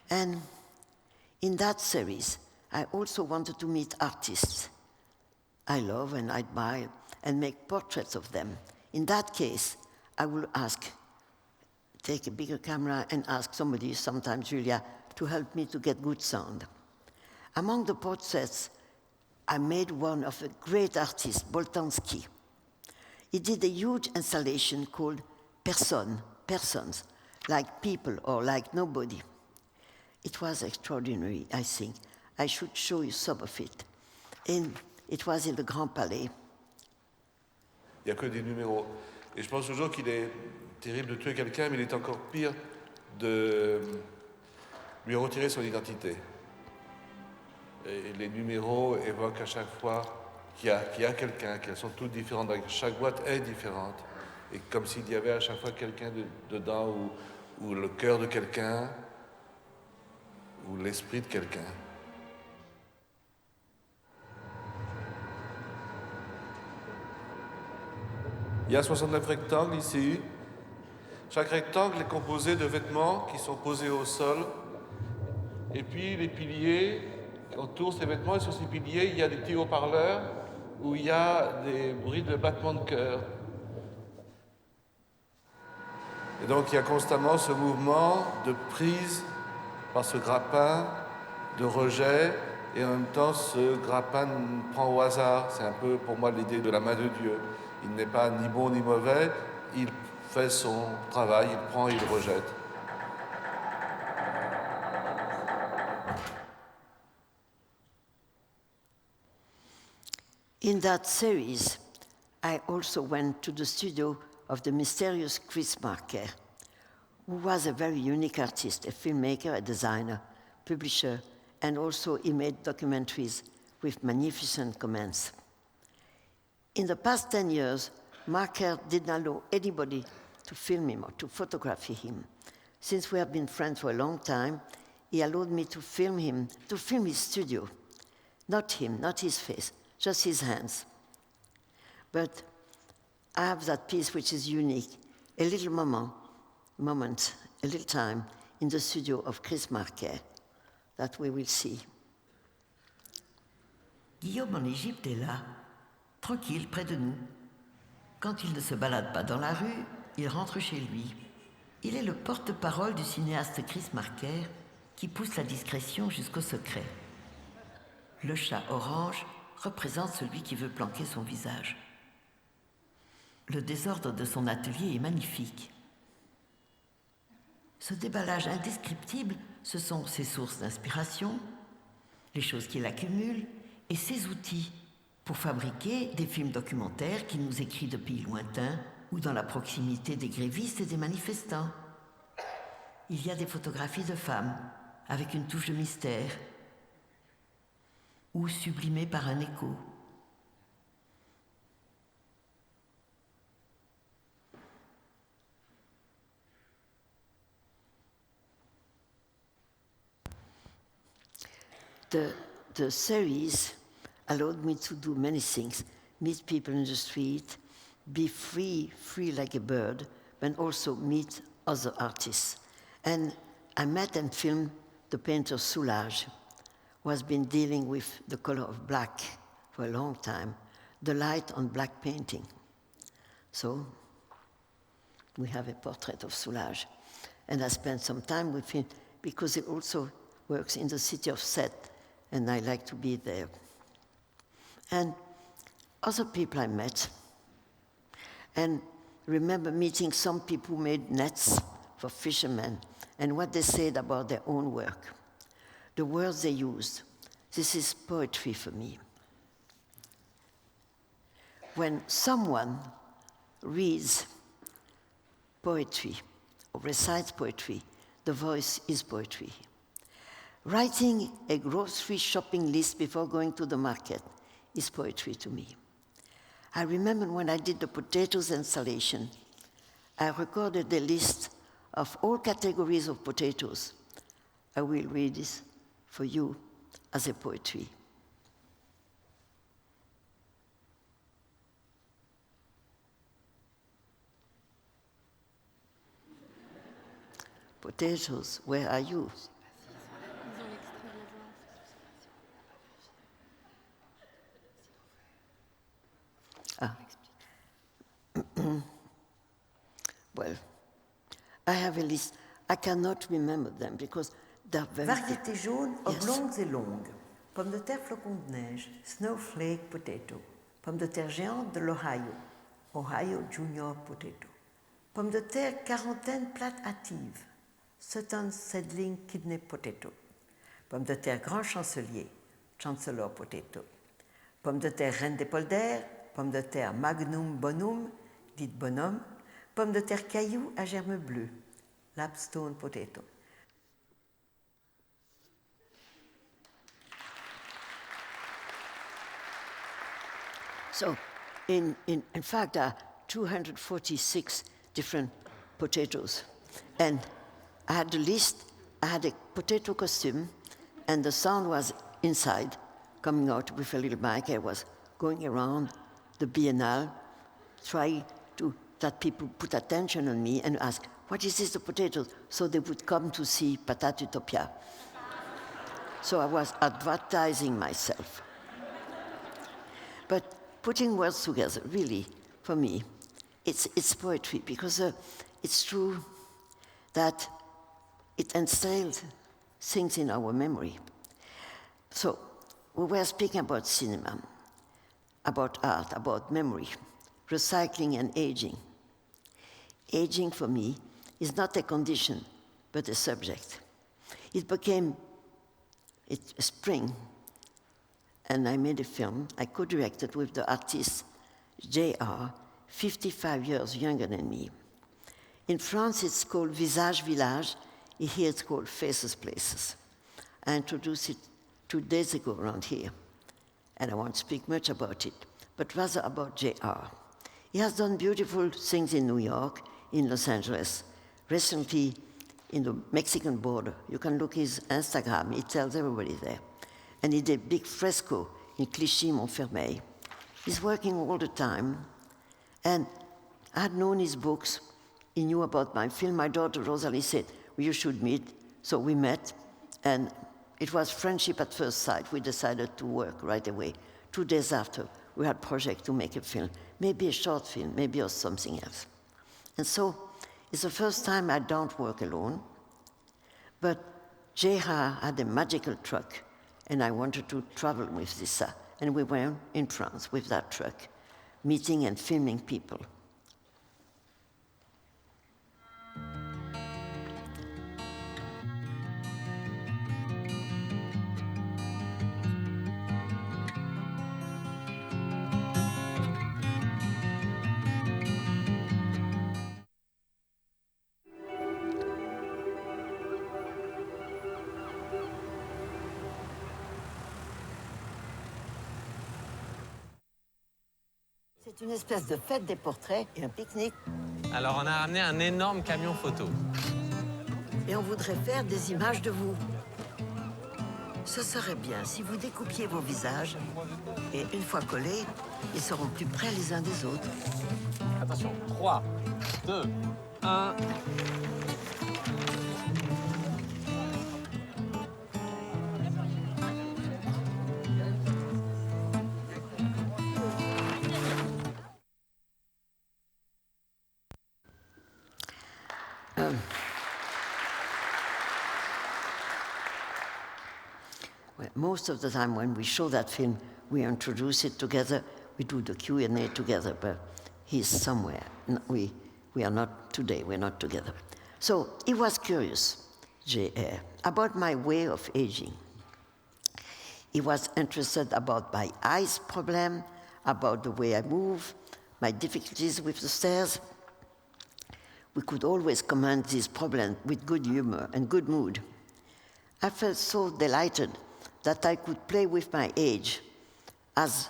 And in that series, I also wanted to meet artists I love and admire and make portraits of them. In that case, I will take a bigger camera and ask somebody, sometimes Julia, to help me to get good sound. Among the portraits, I made one of a great artist, Boltanski. He did a huge installation called Persons, like people or like nobody. It was extraordinary, I think. I should show you some of it. And it was in the Grand Palais. Il n'y a que des numéros. Et je pense toujours qu'il est terrible de tuer quelqu'un, mais il est encore pire de lui retirer son identité. Et les numéros évoquent à chaque fois qu'il y a quelqu'un, qu'elles sont toutes différentes. Chaque boîte est différente. Et comme s'il y avait à chaque fois quelqu'un dedans, ou le cœur de quelqu'un, ou l'esprit de quelqu'un. Il y a 69 rectangles ici. Chaque rectangle est composé de vêtements qui sont posés au sol. Et puis les piliers autour de ces vêtements, et sur ces piliers, il y a des petits haut-parleurs où il y a des bruits de battements de cœur. Et donc il y a constamment ce mouvement de prise par ce grappin, de rejet, et en même temps ce grappin prend au hasard. C'est un peu pour moi l'idée de la main de Dieu. Il n'est pas ni bon ni mauvais, il fait son travail, il prend et il rejette. In that series, I also went to the studio of the mysterious Chris Marker, who was a very unique artist, a filmmaker, a designer, publisher, and also he made documentaries with magnificent comments. In the past 10 years, Marker did not allow anybody to film him or to photograph him. Since we have been friends for a long time, he allowed me to film him, to film his studio. Not him, not his face, just his hands. But I have that piece which is unique, a little moment, a little time in the studio of Chris Marker that we will see. Guillaume en Égypte est là, tranquille près de nous. Quand il ne se balade pas dans la rue, il rentre chez lui. Il est le porte-parole du cinéaste Chris Marker qui pousse la discrétion jusqu'au secret. Le chat orange représente celui qui veut planquer son visage. Le désordre de son atelier est magnifique. Ce déballage indescriptible, ce sont ses sources d'inspiration, les choses qu'il accumule et ses outils pour fabriquer des films documentaires qu'il nous écrit de pays lointains ou dans la proximité des grévistes et des manifestants. Il y a des photographies de femmes avec une touche de mystère ou sublimées par un écho. The series allowed me to do many things, meet people in the street, be free like a bird, but also meet other artists. And I met and filmed the painter Soulage, who has been dealing with the color of black for a long time, the light on black painting. So we have a portrait of Soulage. And I spent some time with him because he also works in the city of Sète, and I like to be there. And other people I met, and remember meeting some people who made nets for fishermen and what they said about their own work, the words they used. This is poetry for me. when someone reads poetry or recites poetry, the voice is poetry. Writing a grocery shopping list before going to the market is poetry to me. I remember when I did the potatoes installation, I recorded a list of all categories of potatoes. I will read this for you as a poetry. Potatoes, where are you? Well, I have a list. I cannot remember them because they're very... Variétés jaunes, oblongues et longues. Pommes de terre flocons de neige, snowflake potato. Pommes de terre géantes de l'Ohio, Ohio junior potato. Pommes de terre quarantaine plate hâtive, Sutton seedling kidney potato. Pommes de terre grand chancelier, chancellor potato. Pommes de terre reine des polders, pommes de terre magnum bonum, dite bonhomme. Pommes de terre caillou à germe bleu, lapstone potato. So, in fact, there are 246 different potatoes. And I had the list, I had a potato costume, and the sound was inside, coming out with a little mic. I was going around the Biennale, trying that people put attention on me and ask, what is this, the potatoes? So they would come to see Patatutopia. So I was advertising myself. But putting words together, really, for me, it's poetry, because it's true that it instills things in our memory. So we were speaking about cinema, about art, about memory, recycling and aging. Aging, for me, is not a condition, but a subject. It became a spring, and I made a film. I co-directed with the artist J.R., 55 years younger than me. In France, it's called Visage Village. Here, it's called Faces Places. I introduced it 2 days ago around here, and I won't speak much about it, but rather about J.R. He has done beautiful things in New York, in Los Angeles, recently in the Mexican border. You can look his Instagram, he tells everybody there. And he did a big fresco in Clichy-Montfermeil. He's working all the time, and I had known his books. He knew about my film. My daughter Rosalie said, well, you should meet. So we met, and it was friendship at first sight. We decided to work right away. 2 days after, we had a project to make a film, maybe a short film, maybe or something else. And so it's the first time I don't work alone, but J.R. had a magical truck, and I wanted to travel with this, and we went in France with that truck, meeting and filming people. C'est une espèce de fête des portraits et un pique-nique. Alors on a ramené un énorme camion photo. Et on voudrait faire des images de vous. Ce serait bien si vous découpiez vos visages et une fois collés, ils seront plus près les uns des autres. Attention, 3, 2, 1... Most of the time when we show that film, we introduce it together, we do the Q&A together, but he's somewhere. We are not today, we're not together. So he was curious, J.R., about my way of aging. He was interested about my eyes problem, about the way I move, my difficulties with the stairs. We could always comment these problems with good humor and good mood. I felt so delighted that I could play with my age as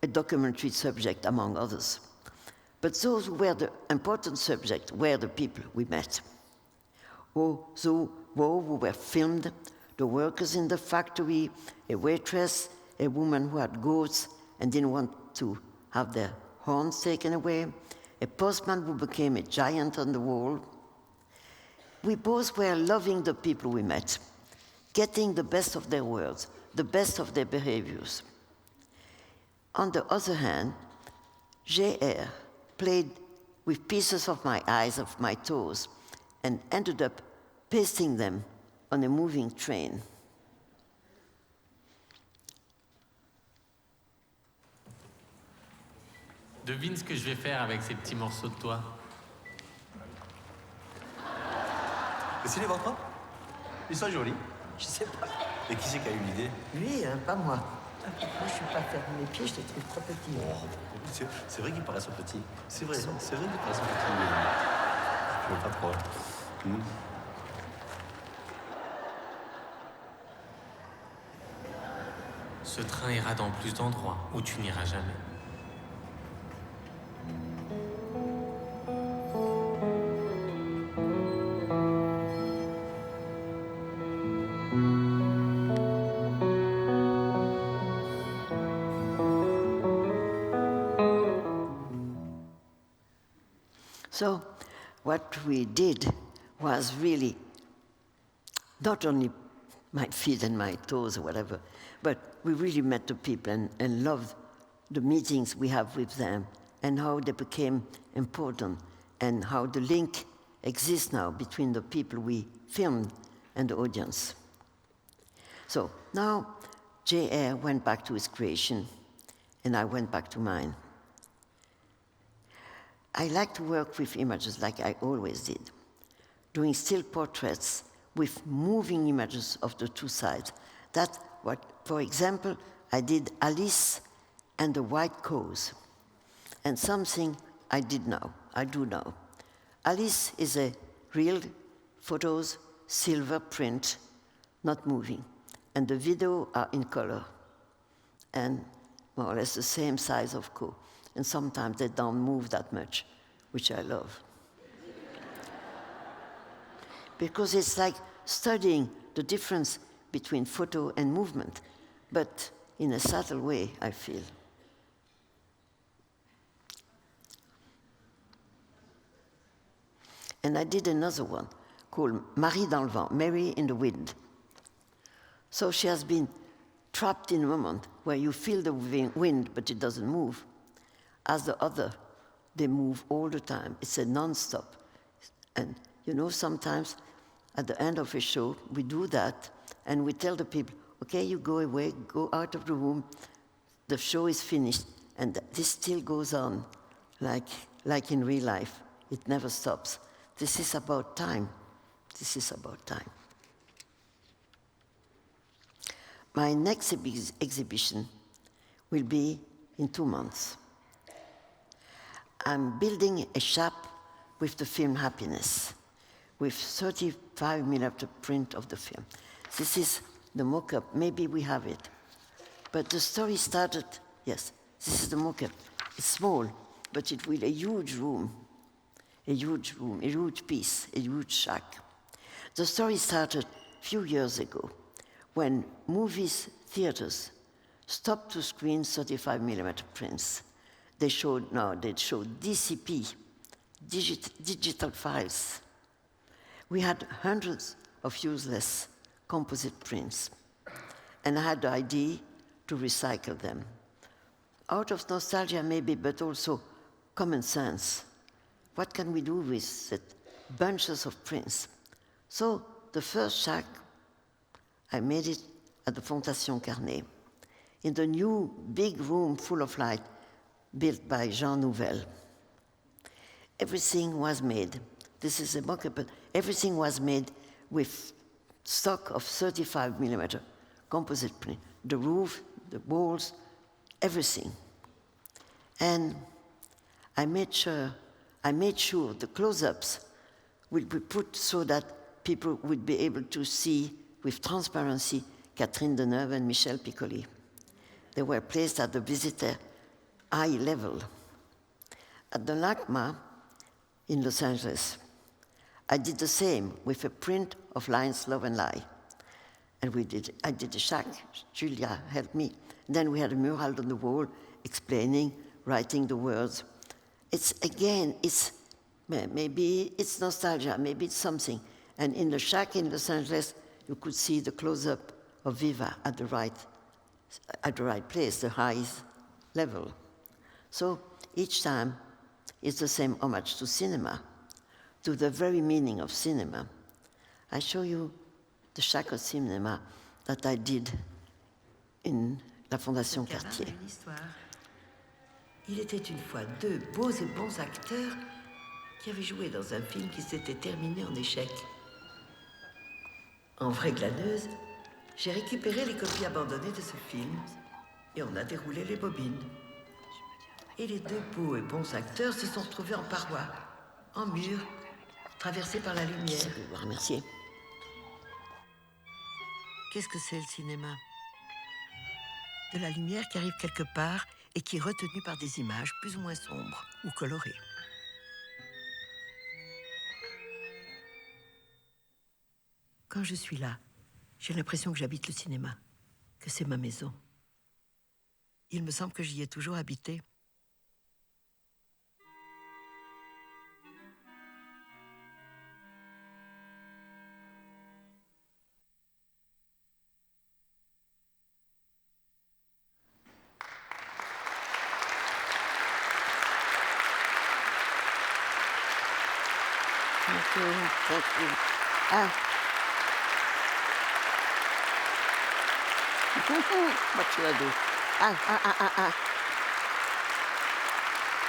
a documentary subject, among others. But those who were the important subjects were the people we met. Those who were filmed, the workers in the factory, a waitress, a woman who had goats and didn't want to have their horns taken away, a postman who became a giant on the wall. We both were loving the people we met, getting the best of their words, the best of their behaviors. On the other hand, J.R. played with pieces of my eyes, of my toes, and ended up pasting them on a moving train. Devine ce que je vais faire avec ces petits morceaux de toi. Dessiner votre propre? Ils sont jolis. Je sais pas. Et qui c'est qui a eu l'idée? Lui, pas moi. Moi, je suis pas ferme les pieds, je les trouve trop petits. Oh, c'est vrai qu'ils paraissent petits. C'est vrai qu'ils paraissent petits. Je vois pas trop. Ce train ira dans plus d'endroits où tu n'iras jamais. So what we did was really not only my feet and my toes or whatever, but we really met the people and loved the meetings we have with them and how they became important and how the link exists now between the people we filmed and the audience. So now J.R. went back to his creation and I went back to mine. I like to work with images like I always did, doing still portraits with moving images of the two sides. That's what, for example, I did Alice and the White Cows, and something I do now. Alice is a real photos, silver print, not moving, and the video are in color, and more or less the same size of Co. And sometimes they don't move that much, which I love. Because it's like studying the difference between photo and movement, but in a subtle way, I feel. And I did another one called Marie dans le vent, Mary in the wind. So she has been trapped in a moment where you feel the wind, but it doesn't move. As the other, they move all the time. It's a non-stop. And you know, sometimes at the end of a show, we do that, and we tell the people, okay, you go away, go out of the room, the show is finished, and this still goes on, like in real life. It never stops. This is about time. This is about time. My next exhibition will be in 2 months. I'm building a shop with the film Happiness, with 35mm print of the film. This is the mock-up. Maybe we have it. But the story started, yes, this is the mock-up. It's small, but it will a huge room, a huge piece, a huge shack. The story started a few years ago when theaters stopped to screen 35mm prints. They showed DCP, digital files. We had hundreds of useless composite prints, and I had the idea to recycle them. Out of nostalgia maybe, but also common sense. What can we do with the bunches of prints? So the first shack, I made it at the Fondation Carnet, in the new big room full of light, built by Jean Nouvel. Everything was made. This is a mock-up, but everything was made with stock of 35mm composite print. The roof, the walls, everything. And I made sure the close-ups would be put so that people would be able to see with transparency Catherine Deneuve and Michel Piccoli. They were placed at the visitor eye level. At the LACMA in Los Angeles, I did the same with a print of Lions, Love and Lie. And I did a shack, Julia helped me. Then we had a mural on the wall explaining, writing the words. Maybe it's nostalgia, maybe it's something. And in the shack in Los Angeles, you could see the close-up of Viva at the right place, the highest level. So each time it's the same homage to cinema, to the very meaning of cinema. I show you the shack of cinema that I did in la Fondation Cartier. Il était une fois deux beaux et bons acteurs qui avaient joué dans un film qui s'était terminé en échec. En vraie glaneuse, j'ai récupéré les copies abandonnées de ce film et on a déroulé les bobines. Et les deux beaux et bons acteurs se sont retrouvés en paroi, en mur, traversés par la lumière. Je vais vous remercier. Qu'est-ce que c'est le cinéma? De la lumière qui arrive quelque part et qui est retenue par des images plus ou moins sombres ou colorées. Quand je suis là, j'ai l'impression que j'habite le cinéma, que c'est ma maison. Il me semble que j'y ai toujours habité. Thank you. What should I do?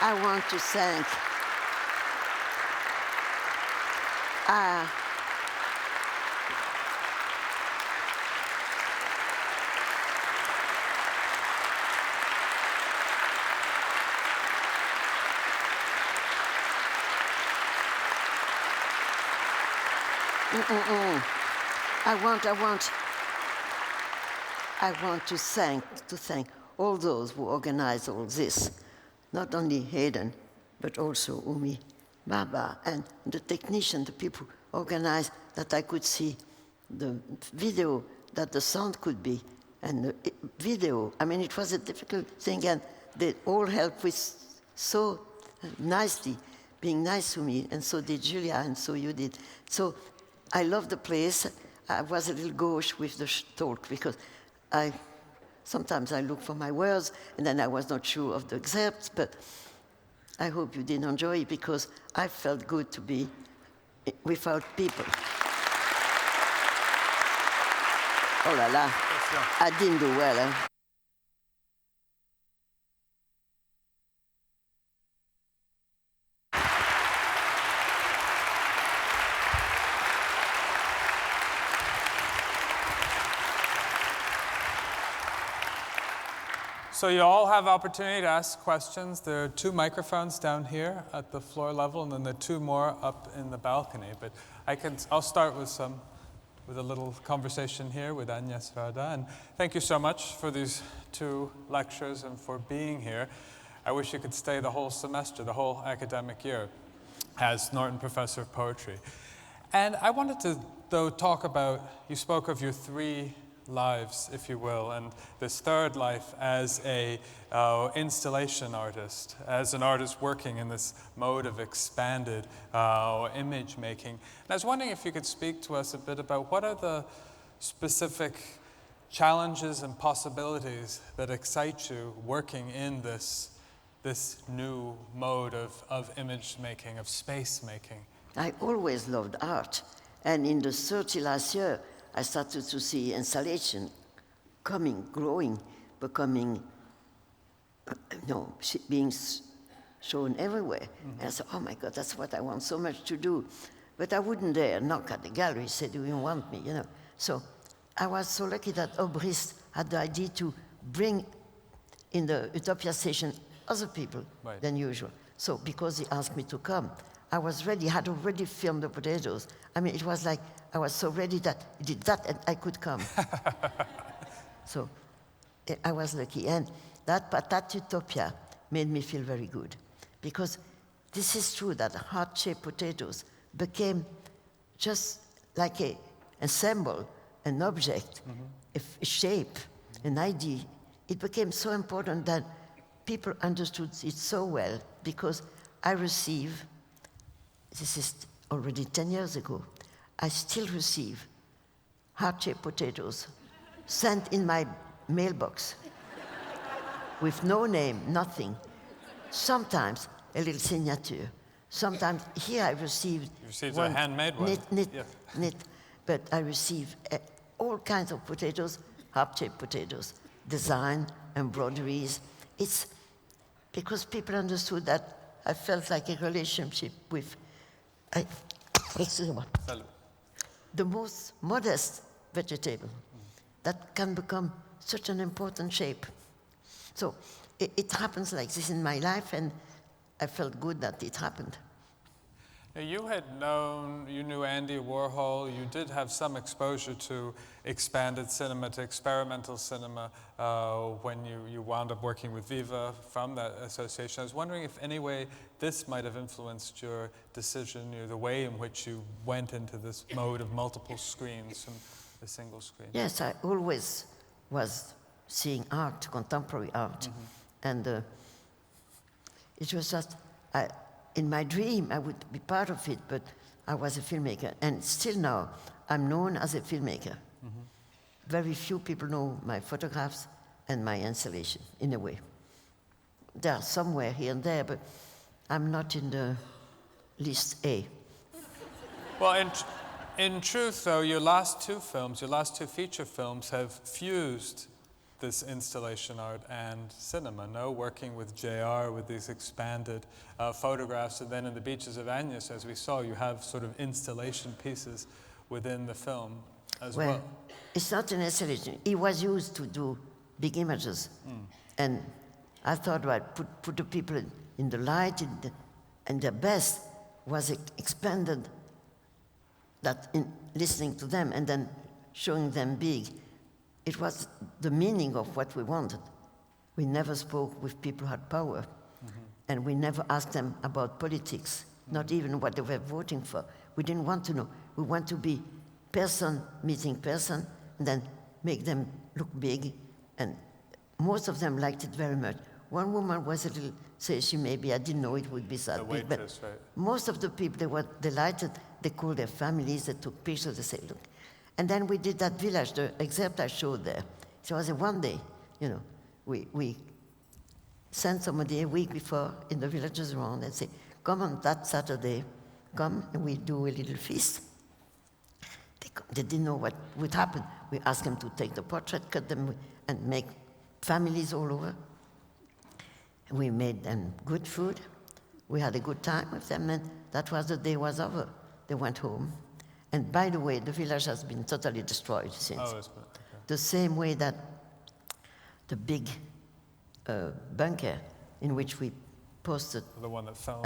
I want to thank I want to thank all those who organized all this, not only Hayden, but also Umi, Baba, and the technician, the people who organized that I could see the video, that the sound could be, and the video. I mean, it was a difficult thing, and they all helped with so nicely, being nice to me, and so did Julia, and so you did. So I love the place. I was a little gauche with the talk because sometimes I look for my words and then I was not sure of the excerpts, but I hope you did enjoy it because I felt good to be without people. Oh la la, I didn't do well, eh? So you all have opportunity to ask questions. There are 2 microphones down here at the floor level, and then there are 2 more up in the balcony. But I'll start with a little conversation here with Agnes Varda. And thank you so much for these 2 lectures and for being here. I wish you could stay the whole semester, the whole academic year, as Norton Professor of Poetry. And I wanted to, though, talk about, you spoke of your 3 lives, if you will, and this 3rd life as a installation artist, as an artist working in this mode of expanded image making. And I was wondering if you could speak to us a bit about what are the specific challenges and possibilities that excite you working in this new mode of image making, of space making. I always loved art, and in the 30 last year, I started to see installation growing, becoming, being shown everywhere. Mm-hmm. And I said, oh my God, that's what I want so much to do. But I wouldn't dare knock at the gallery, say, do you want me, So I was so lucky that Obrist had the idea to bring in the Utopia station other people than usual. So because he asked me to come, I was ready, had already filmed the potatoes. I mean, it was like I was so ready that he did that and I could come. So I was lucky. And that utopia made me feel very good. Because this is true that heart-shaped potatoes became just like a symbol, an object, a shape, an idea. It became so important that people understood it so well because I receive, this is already 10 years ago, I still receive heart-shaped potatoes sent in my mailbox with no name, nothing. Sometimes a little signature. Sometimes here I received a handmade one. Knit. But I received all kinds of potatoes, heart-shaped potatoes, design, embroideries. It's because people understood that I felt like a relationship with, the most modest vegetable that can become such an important shape. So it happens like this in my life, and I felt good that it happened. Now, you knew Andy Warhol, you did have some exposure to expanded cinema, to experimental cinema, when you wound up working with Viva from that association. I was wondering if any way this might have influenced your decision, the way in which you went into this mode of multiple screens from the single screen. Yes, I always was seeing art, contemporary art, and it was just, in my dream, I would be part of it, but I was a filmmaker. And still now, I'm known as a filmmaker. Very few people know my photographs and my installation, in a way. They are somewhere here and there, but I'm not in the list A. Well, in truth, though, your last two feature films, have fused this installation art and cinema, working with JR with these expanded photographs, and then in The Beaches of Agnes, as we saw, you have sort of installation pieces within the film as well. It's not an installation. It was used to do big images, and I thought, put the people in the light, and their best was expanded, that in listening to them and then showing them big. It was the meaning of what we wanted. We never spoke with people who had power, and we never asked them about politics, not even what they were voting for. We didn't want to know. We want to be person meeting person, and then make them look big, and most of them liked it very much. One woman was a little, she maybe, I didn't know it would be that big, but most of the people, they were delighted. They called their families, they took pictures, they said, look. And then we did that village, the excerpt I showed there. So it was a one day, we sent somebody a week before in the villages around and say, come on that Saturday, come and we do a little feast. They didn't know what would happen. We asked them to take the portrait, cut them, and make families all over. We made them good food. We had a good time with them, and that was the day was over. They went home. And by the way, the village has been totally destroyed since. Okay. The same way that the big bunker in which we posted, the one that fell,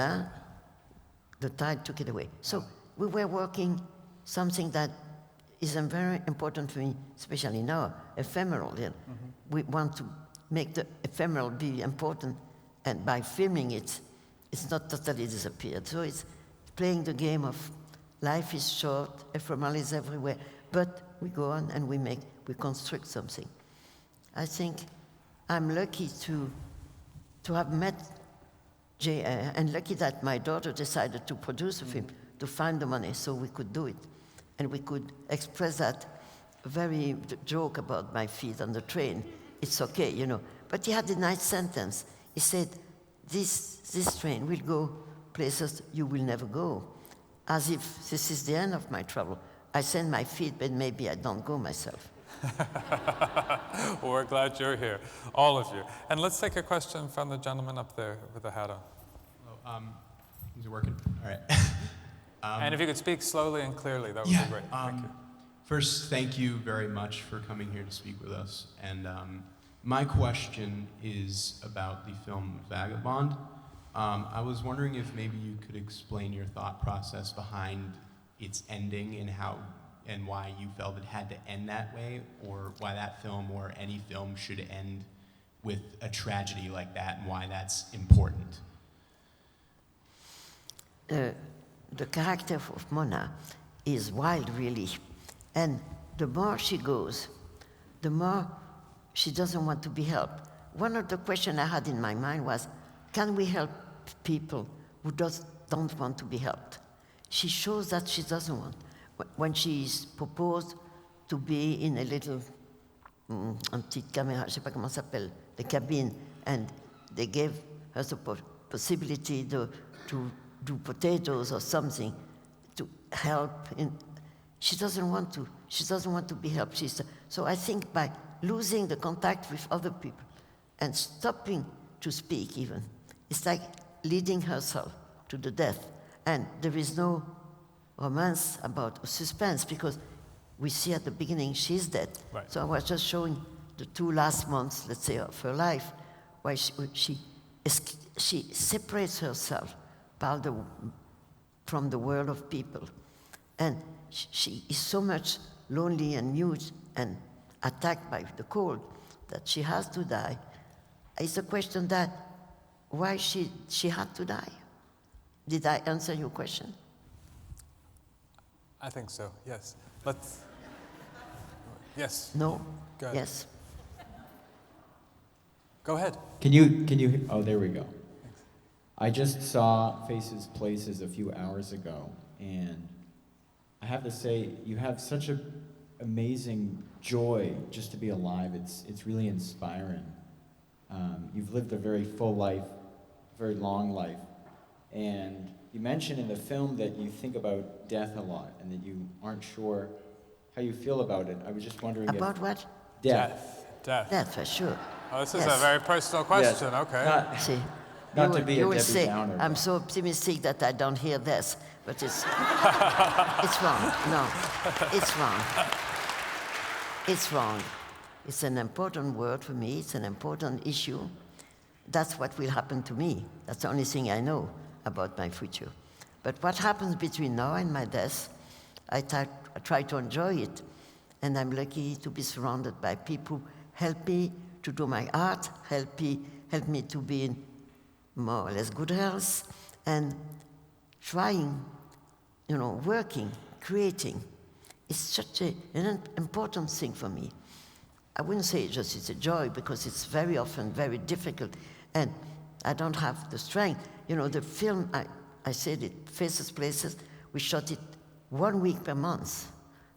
the tide took it away. So we were working something that is very important for me, especially now, ephemeral. We want to make the ephemeral be important, and by filming it, it's not totally disappeared. So it's playing the game of life is short, ephemeral is everywhere, but we go on and we construct something. I think I'm lucky to have met J.R. and lucky that my daughter decided to produce a film, to find the money so we could do it. And we could express that very joke about my feet on the train. It's okay, But he had a nice sentence. He said, this train will go places you will never go. As if this is the end of my trouble. I send my feet, but maybe I don't go myself. Well, we're glad you're here, all of you. And let's take a question from the gentleman up there with the hat on. Is it working? All right. And if you could speak slowly and clearly, that would be great. Thank you. First, thank you very much for coming here to speak with us. And My question is about the film Vagabond. I was wondering if maybe you could explain your thought process behind its ending and why you felt it had to end that way, or why that film or any film should end with a tragedy like that, and why that's important. The character of Mona is wild, really. And the more she goes, the more she doesn't want to be helped. One of the questions I had in my mind was, can we help people who don't want to be helped? She shows that she doesn't want. When she is proposed to be in a little petite caméra, je sais pas comment ça s'appelle, the cabin, and they gave her the possibility to do potatoes or something to help. She doesn't want to. She doesn't want to be helped. So I think by losing the contact with other people and stopping to speak even, it's like leading herself to the death. And there is no romance about suspense because we see at the beginning she's dead. Right. So I was just showing the 2 last months, let's say, of her life, where she separates herself from the world of people. And she is so much lonely and mute and attacked by the cold that she has to die. It's a question that why she had to die. Did I answer your question? I think so, yes. Let's... Yes. No. Go ahead. Yes. Go ahead. Can you, oh, there we go. I just saw Faces Places a few hours ago, and I have to say, you have such an amazing joy just to be alive. It's really inspiring. You've lived a very full life, very long life, and you mentioned in the film that you think about death a lot and that you aren't sure how you feel about it. I was just wondering about what? Death. Death, for sure. Oh, this is a very personal question. Yes. Okay. Not to be a Debbie Downer. I'm so optimistic that I don't hear this, but it's it's wrong. No, it's wrong. It's wrong. It's an important word for me. It's an important issue. That's what will happen to me. That's the only thing I know about my future. But what happens between now and my death, I try to enjoy it. And I'm lucky to be surrounded by people who help me to do my art, help me to be in more or less good health, and trying, working, creating. It's such an important thing for me. I wouldn't say it's a joy, because it's very often very difficult, and I don't have the strength. The film, I said it, Faces Places, we shot it 1 week per month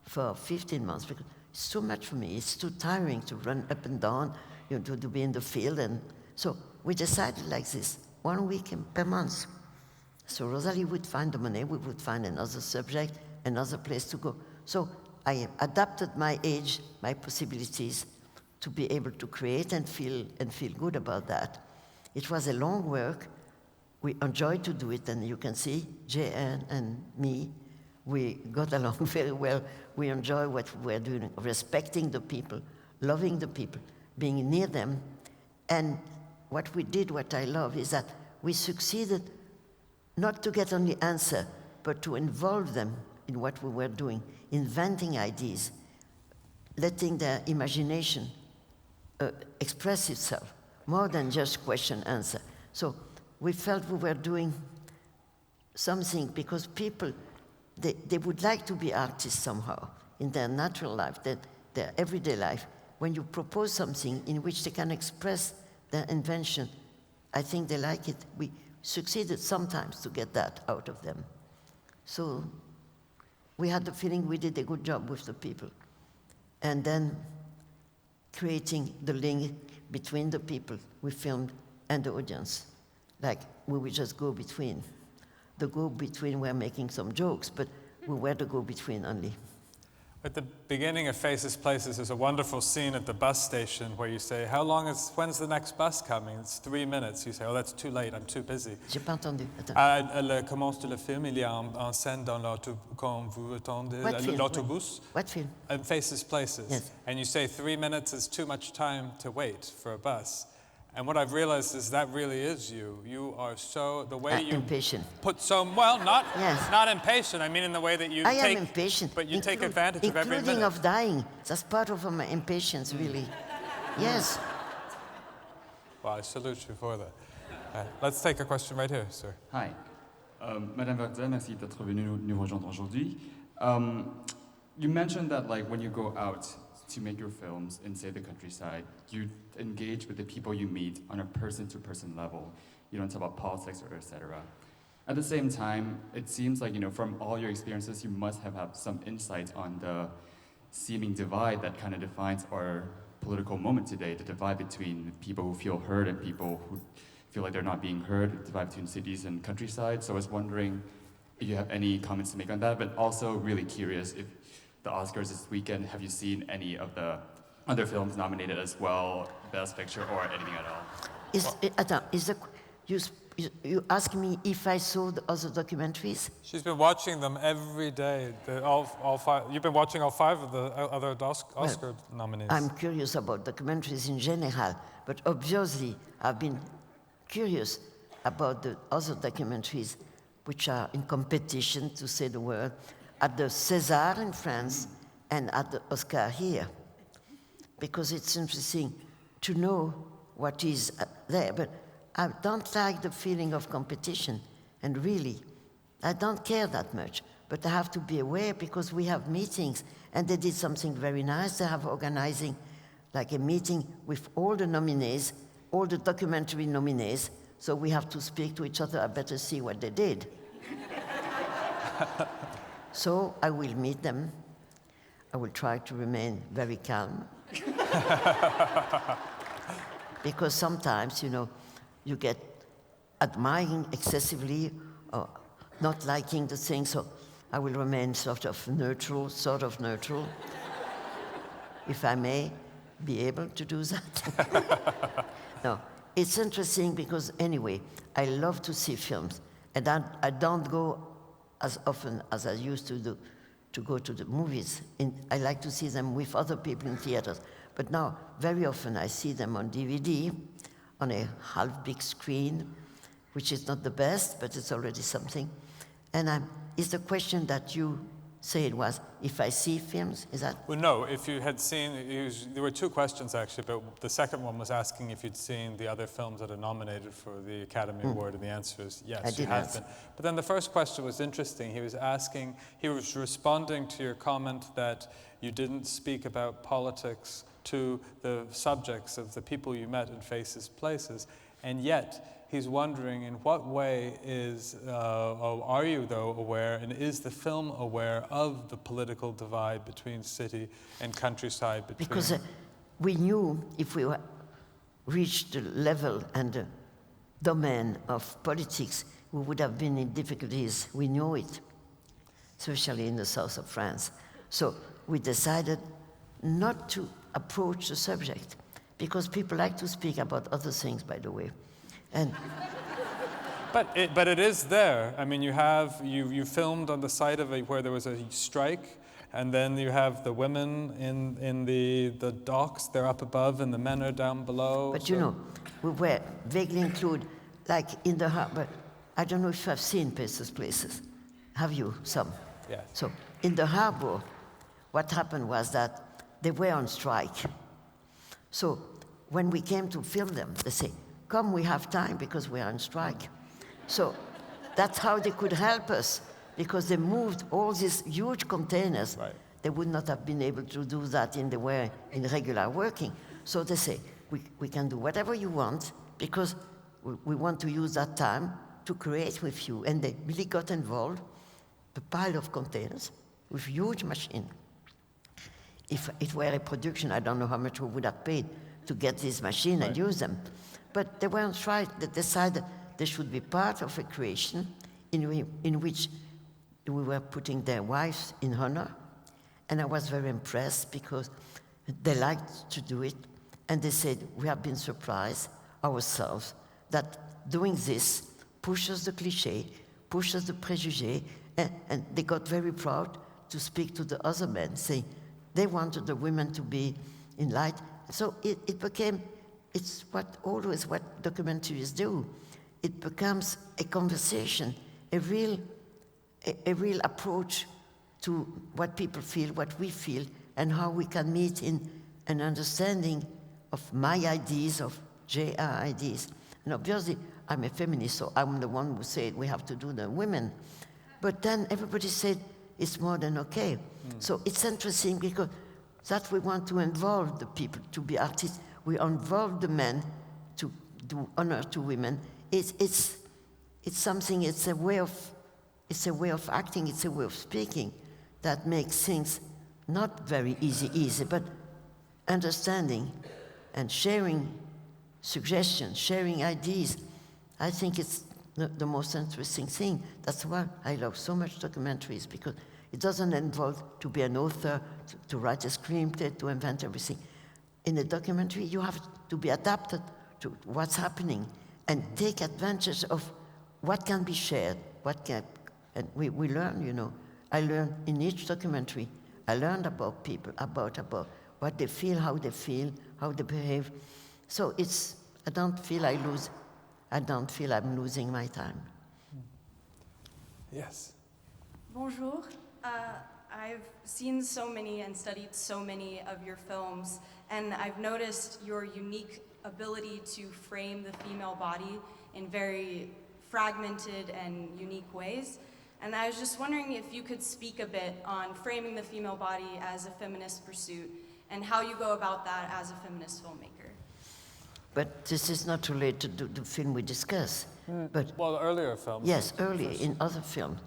for 15 months, because it's too much for me. It's too tiring to run up and down, to be in the field. And so we decided like this, 1 week per month. So Rosalie would find the money, we would find another subject, another place to go. So I adapted my age, my possibilities, to be able to create and feel good about that. It was a long work. We enjoyed to do it, and you can see J.N. and me, we got along very well. We enjoy what we're doing, respecting the people, loving the people, being near them. And what we did, what I love, is that we succeeded not to get only answer, but to involve them in what we were doing, inventing ideas, letting their imagination express itself, more than just question answer. So we felt we were doing something, because people, they would like to be artists somehow in their natural life, their everyday life. When you propose something in which they can express their invention, I think they like it. We succeeded sometimes to get that out of them. So we had the feeling we did a good job with the people. And then creating the link between the people we filmed and the audience. Like, we would just go between. The go-between, we're making some jokes, but we were the go-between only. At the beginning of Faces Places, there's a wonderful scene at the bus station where you say, when's the next bus coming? It's 3 minutes. You say, oh, that's too late, I'm too busy. J'ai pas entendu. Attends. Commence le film, il y a en scène dans quand vous attendez l'autobus. What film? Faces Places. Yes. And you say 3 minutes is too much time to wait for a bus. And what I've realized is that really is you. You are so, the way you impatient. Put so, not impatient. I mean in the way that you I am impatient. But you take advantage of every minute. Including of dying. That's part of my impatience, really. Yes. Well, I salute you for that. Let's take a question right here, sir. Hi. Madame Varzel, merci d'être venue nous rejoindre aujourd'hui. You mentioned that when you go out to make your films in, say, the countryside, you engage with the people you meet on a person-to-person level. You don't talk about politics or etc. At the same time, it seems like, from all your experiences, you must have had some insight on the seeming divide that kind of defines our political moment today, the divide between people who feel heard and people who feel like they're not being heard, the divide between cities and countryside. So I was wondering if you have any comments to make on that, but also really curious if the Oscars this weekend, have you seen any of the other films nominated as well, Best Picture or anything at all? You ask me if I saw the other documentaries? She's been watching them every day. All five. You've been watching all 5 of the other Oscar nominees. I'm curious about documentaries in general, but obviously I've been curious about the other documentaries which are in competition, to say the word, at the César in France and at the Oscar here, because it's interesting to know what is there. But I don't like the feeling of competition, and really, I don't care that much. But I have to be aware because we have meetings, and they did something very nice. They have organizing like a meeting with all the nominees, all the documentary nominees, so we have to speak to each other. I better see what they did. So I will meet them. I will try to remain very calm. Because sometimes, you get admiring excessively or not liking the thing, so I will remain sort of neutral, if I may be able to do that. No, it's interesting because anyway, I love to see films, and I don't go as often as I used to do, to go to the movies. I like to see them with other people in theaters. But now, very often I see them on DVD, on a half-big screen, which is not the best, but it's already something. And is the question that you said was, if I see films, is that? Well, no, if you had seen, there were 2 questions actually, but the second one was asking if you'd seen the other films that are nominated for the Academy Award, and the answer is yes, you have been. But then the first question was interesting. He was responding to your comment that you didn't speak about politics to the subjects of the people you met in Faces Places, and yet he's wondering in what way are you though aware, and is the film aware of the political divide between city and countryside? Because we knew if we reached the level and the domain of politics, we would have been in difficulties. We knew it, especially in the south of France. So we decided not to approach the subject, because people like to speak about other things, by the way. And but it is there. I mean, you filmed on the site of where there was a strike, and then you have the women in the docks. They're up above, and the men are down below. But we were vaguely included, like in the harbor. I don't know if you have seen Faces Places. Have you? Some. Yeah. So in the harbor, what happened was that they were on strike. So when we came to film them, they say, "Come, we have time because we are on strike." So that's how they could help us, because they moved all these huge containers. Right. They would not have been able to do that in regular working. So they say, we can do whatever you want, because we want to use that time to create with you. And they really got involved, a pile of containers with huge machine. If it were a production, I don't know how much we would have paid to get this machine and use them. But they weren't right. They decided they should be part of a creation in which we were putting their wives in honor, And I was very impressed because they liked to do it. And they said, we have been surprised ourselves that doing this pushes the cliché, pushes the préjugé, and they got very proud to speak to the other men, saying they wanted the women to be in light. So it became, it's always what documentaries do. It becomes a conversation, a real approach to what people feel, what we feel, and how we can meet in an understanding of my ideas, of JR ideas. And obviously, I'm a feminist, so I'm the one who said we have to do the women. But then everybody said it's more than okay. So it's interesting because that we want to involve the people to be artists. We involve the men to do honor to women. It's something. It's a way of acting. It's a way of speaking that makes things not very easy, but understanding and sharing suggestions, sharing ideas. I think it's the most interesting thing. That's why I love so much documentaries, because it doesn't involve to be an author, to write a screenplay, to invent everything. In a documentary, you have to be adapted to what's happening and take advantage of what can be shared, and we learn, you know. I learned in each documentary, I learned about people, about what they feel, how they behave. So I don't feel I'm losing my time. Yes. Bonjour. I've seen so many and studied so many of your films, and I've noticed your unique ability to frame the female body in very fragmented and unique ways. And I was just wondering if you could speak a bit on framing the female body as a feminist pursuit and how you go about that as a feminist filmmaker. But this is not related to the film we discussed. But well, earlier films. Yes, earlier in other films.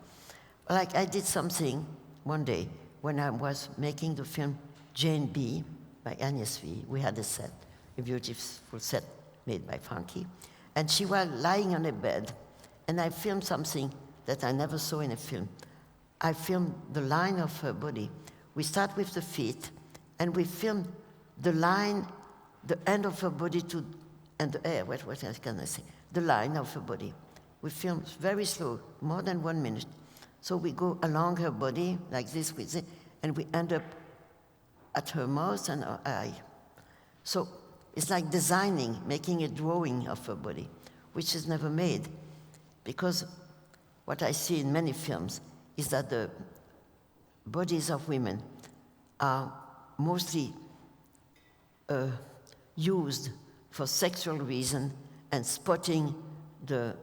Like I did something one day when I was making the film Jane B by Agnès V. We had a set, a beautiful set made by Frankie. And she was lying on a bed, and I filmed something that I never saw in a film. I filmed the line of her body. We start with the feet, and we filmed the line, the end of her body and the hair, what else can I say? The line of her body. We filmed very slow, more than 1 minute. So we go along her body, like this, and we end up at her mouth and her eye. So it's like designing, making a drawing of her body, which is never made. Because what I see in many films is that the bodies of women are mostly used for sexual reason and spotting the,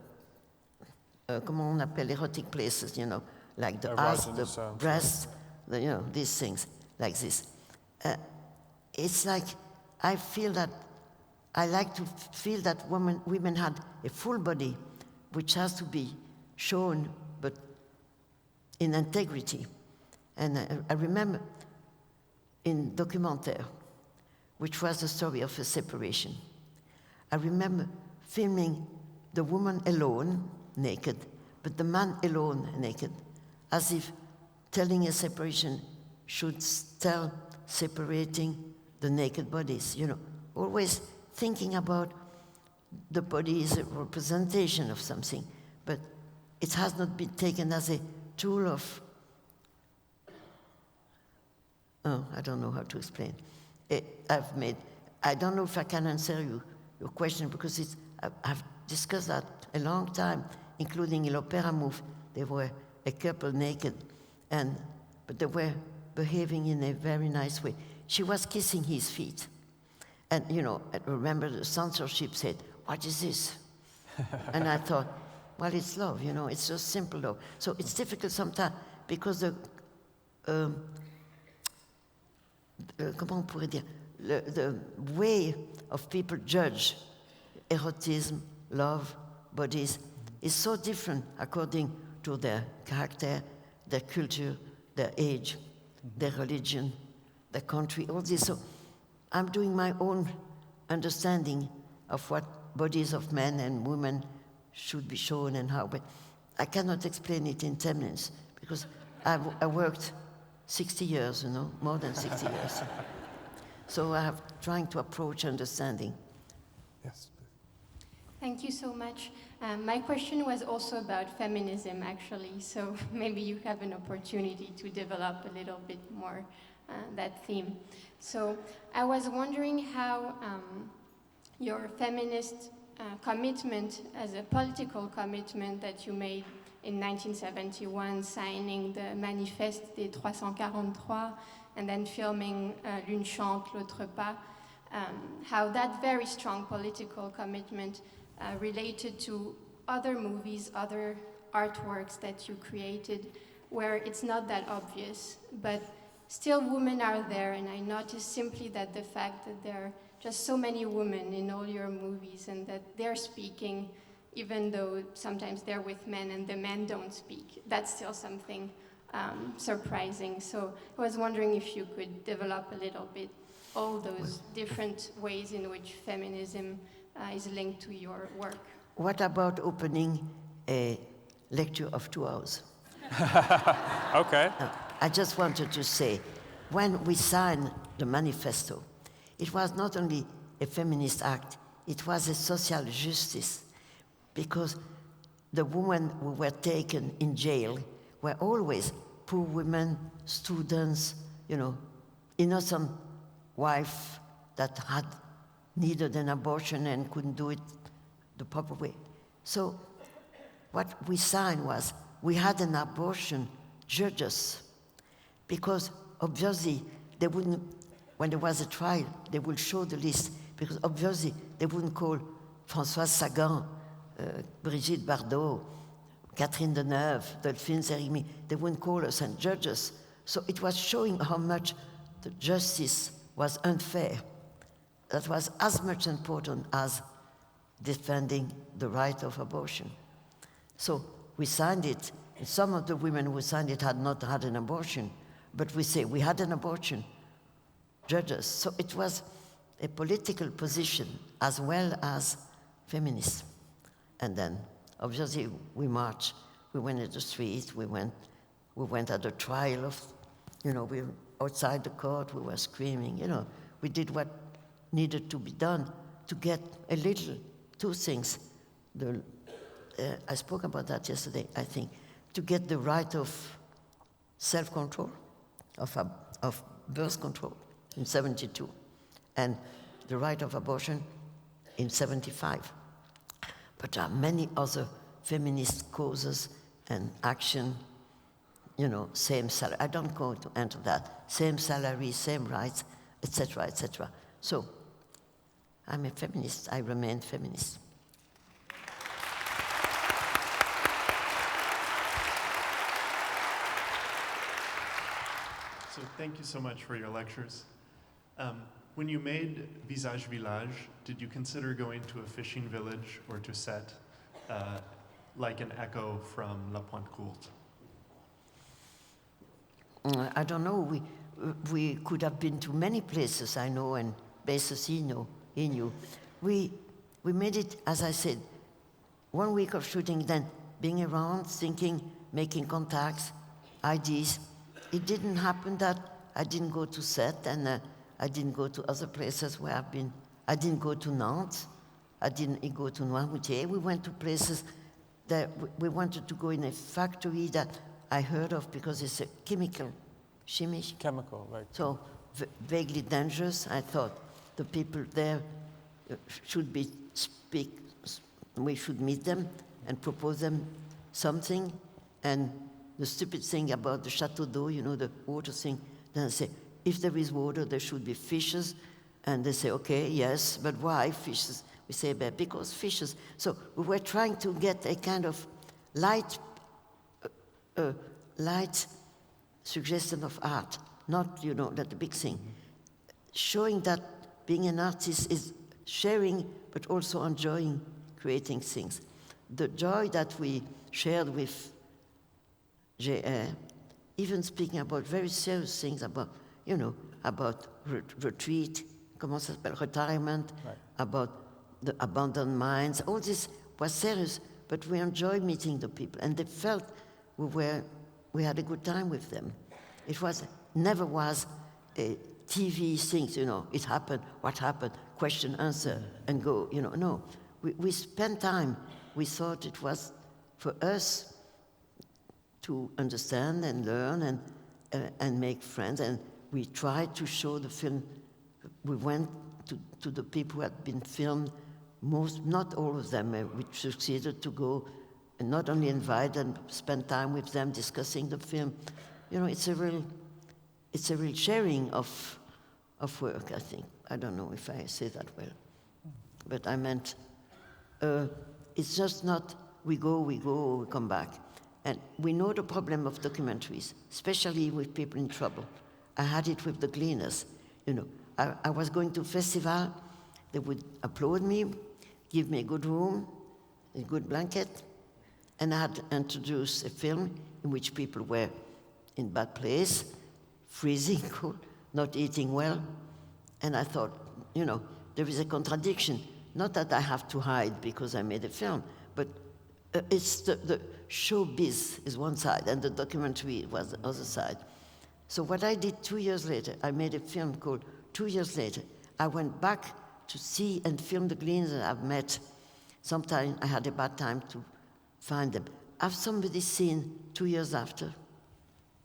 comment on appelle, erotic places, you know, like the ass, the breast, you know, these things, like this. It's like, I like to feel that women had a full body, which has to be shown, but in integrity. And I remember in Documentaire, which was the story of a separation, I remember filming the woman alone, naked, but the man alone, naked, as if telling a separation should tell separating the naked bodies, you know, always thinking about the body is a representation of something, but it has not been taken as a tool of, I don't know how to explain. I don't know if I can answer your question, because I've discussed that a long time, including in L'Opéra Move. They were a couple naked, but they were behaving in a very nice way. She was kissing his feet. And, you know, I remember the censorship said, "What is this?" And I thought, well, it's love, you know, it's just simple love. So it's difficult sometimes because comment on pourrait dire, the way of people judge erotism, love, bodies is so different according to their character, their culture, their age, their religion, their country, all this. So I'm doing my own understanding of what bodies of men and women should be shown and how, but I cannot explain it in 10 minutes because I worked 60 years, you know, more than 60 years. So I have trying to approach understanding. Yes. Thank you so much. My question was also about feminism, actually, so maybe you have an opportunity to develop a little bit more that theme. So I was wondering how your feminist commitment as a political commitment that you made in 1971, signing the Manifeste des 343 and then filming L'une chante, l'autre pas, how that very strong political commitment related to other movies, other artworks that you created, where it's not that obvious, but still women are there, and I noticed simply that the fact that there are just so many women in all your movies and that they're speaking, even though sometimes they're with men and the men don't speak, that's still something surprising. So I was wondering if you could develop a little bit all those different ways in which feminism is linked to your work. What about opening a lecture of 2 hours? Okay. I just wanted to say, when we signed the manifesto, it was not only a feminist act, it was a social justice, because the women who were taken in jail were always poor women, students, you know, innocent wife that had needed an abortion and couldn't do it the proper way. So what we signed was, we had an abortion judges, because obviously they wouldn't, when there was a trial, they would show the list, because obviously they wouldn't call Françoise Sagan, Brigitte Bardot, Catherine Deneuve, Delphine Sérigny, they wouldn't call us and judges. So it was showing how much the justice was unfair. That was as much important as defending the right of abortion. So we signed it. Some of the women who signed it had not had an abortion, but we say we had an abortion, judges. So it was a political position as well as feminist. And then, obviously, we marched. We went in the streets. We went at the trial of, you know, we were outside the court. We were screaming. You know, we did what needed to be done to get a little, 2 things. I spoke about that yesterday, I think, to get the right of self-control, of birth control in 72, and the right of abortion in 75. But there are many other feminist causes and action, you know, same salary. I don't go to enter that. Same salary, same rights, etc., etc. So I'm a feminist. I remain feminist. So thank you so much for your lectures. When you made Visage Village, did you consider going to a fishing village or to set like an echo from La Pointe Courte? I don't know. We could have been to many places, I know, and places he knew. We made it, as I said, 1 week of shooting, then being around, thinking, making contacts, ideas. It didn't happen that I didn't go to set, and I didn't go to other places where I've been. I didn't go to Nantes. I didn't go to Noirmoutier. We went to places that we wanted to go in a factory that I heard of because it's a chemical, right. So vaguely dangerous. I thought the people there should we should meet them and propose them something. And the stupid thing about the Chateau d'eau, you know, the water thing, then I say, if there is water, there should be fishes. And they say, okay, yes, but why fishes? We say, because fishes. So we were trying to get a kind of light suggestion of art, not, you know, that the big thing. Showing that being an artist is sharing, but also enjoying creating things. The joy that we shared with JR, even speaking about very serious things, about, you know, about retreat, comment ça s'appelle, retirement, right. About the abandoned mines, all this was serious, but we enjoyed meeting the people, and they felt we had a good time with them. It was never was a TV things, you know, it happened, what happened, question, answer, and go, you know. No, we spent time. We thought it was for us to understand and learn and make friends, and we tried to show the film. We went to the people who had been filmed, not all of them, we succeeded to go and not only invite and spend time with them discussing the film. You know, it's a real sharing of work, I think. I don't know if I say that well, but I meant it's just not we go, we come back. And we know the problem of documentaries, especially with people in trouble. I had it with the Gleaners. You know, I was going to a festival, they would applaud me, give me a good room, a good blanket, and I had to introduce a film in which people were in bad place, freezing cold, not eating well. And I thought, you know, there is a contradiction. Not that I have to hide because I made a film, but it's the showbiz is one side and the documentary was the other side. So what I did 2 years later, I made a film called 2 Years Later. I went back to see and film the Gleaners that I've met. Sometimes I had a bad time to find them. Have somebody seen 2 years after?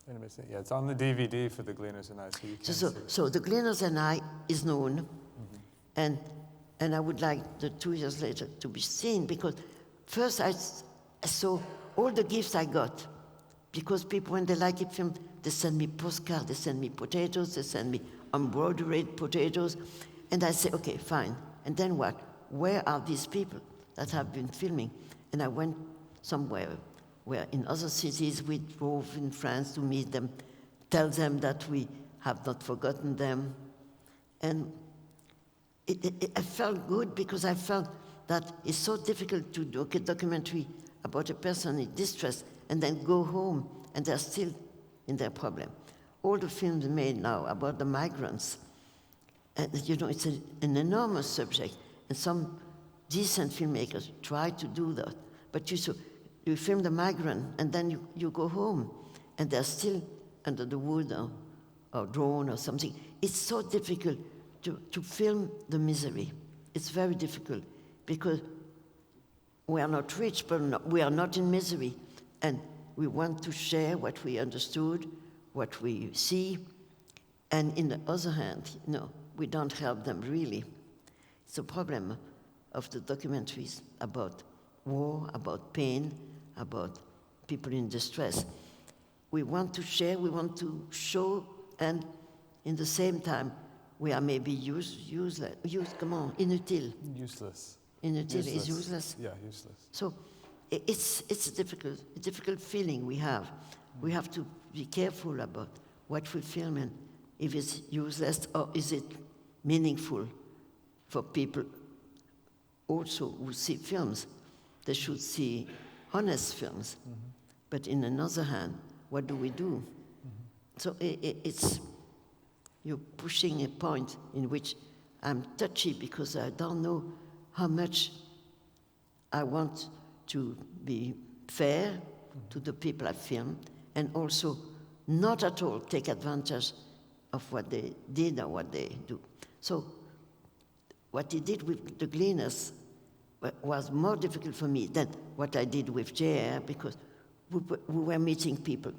Yeah, it's on the DVD for the Gleaners and I, so you can see it. So the Gleaners and I is known, and I would like the 2 years later to be seen, because first I saw all the gifts I got, because people, when they like a film, they send me postcards, they send me potatoes, they send me embroidered potatoes, and I say, okay, fine. And then what? Where are these people that have been filming? And I went somewhere where in other cities we drove in France to meet them, tell them that we have not forgotten them. And I felt good, because I felt that it's so difficult to do a documentary about a person in distress and then go home and they're still in their problem. All the films made now about the migrants, and you know, it's an enormous subject, and some decent filmmakers try to do that. But you film the migrant and then you go home and they're still under the wood or drone or something. It's so difficult to film the misery. It's very difficult because we are not rich, but we are not in misery. And we want to share what we understood, what we see. And in the other hand, no, we don't help them really. It's a problem of the documentaries about war, about pain, about people in distress. We want to share, we want to show, and in the same time, we are maybe inutile. Useless. Inutile is useless. Yeah, useless. So it's a difficult feeling we have. We have to be careful about what we film and if it's useless or is it meaningful for people also who see films. They should see honest films. But in another hand, what do we do? So it's you're pushing a point in which I'm touchy because I don't know how much I want to be fair to the people I film and also not at all take advantage of what they did or what they do. So what he did with the Gleaners was more difficult for me than what I did with JR, because we were meeting people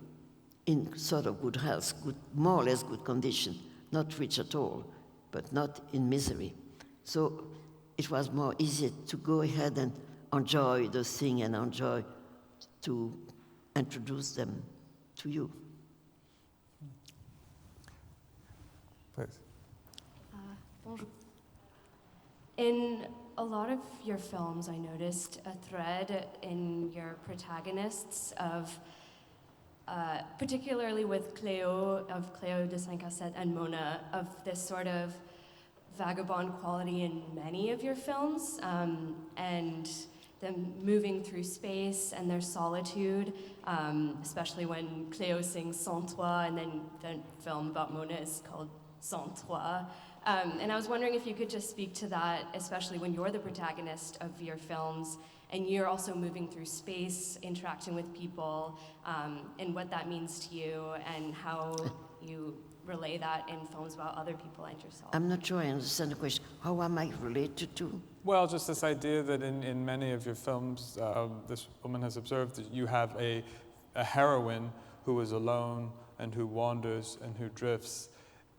in sort of good health, more or less good condition, not rich at all, but not in misery. So it was more easy to go ahead and enjoy the thing and enjoy to introduce them to you. Please. Bonjour. In a lot of your films, I noticed a thread in your protagonists of, particularly with Cléo de Saint-Cassette and Mona, of this sort of vagabond quality in many of your films, and them moving through space and their solitude, especially when Cléo sings Sans Toi, and then the film about Mona is called Sans Toi. And I was wondering if you could just speak to that, especially when you're the protagonist of your films, And you're also moving through space, interacting with people, and what that means to you, and how you relay that in films about other people and yourself. I'm not sure I understand the question. How am I related to? Well, just this idea that in many of your films, this woman has observed that you have a heroine who is alone and who wanders and who drifts.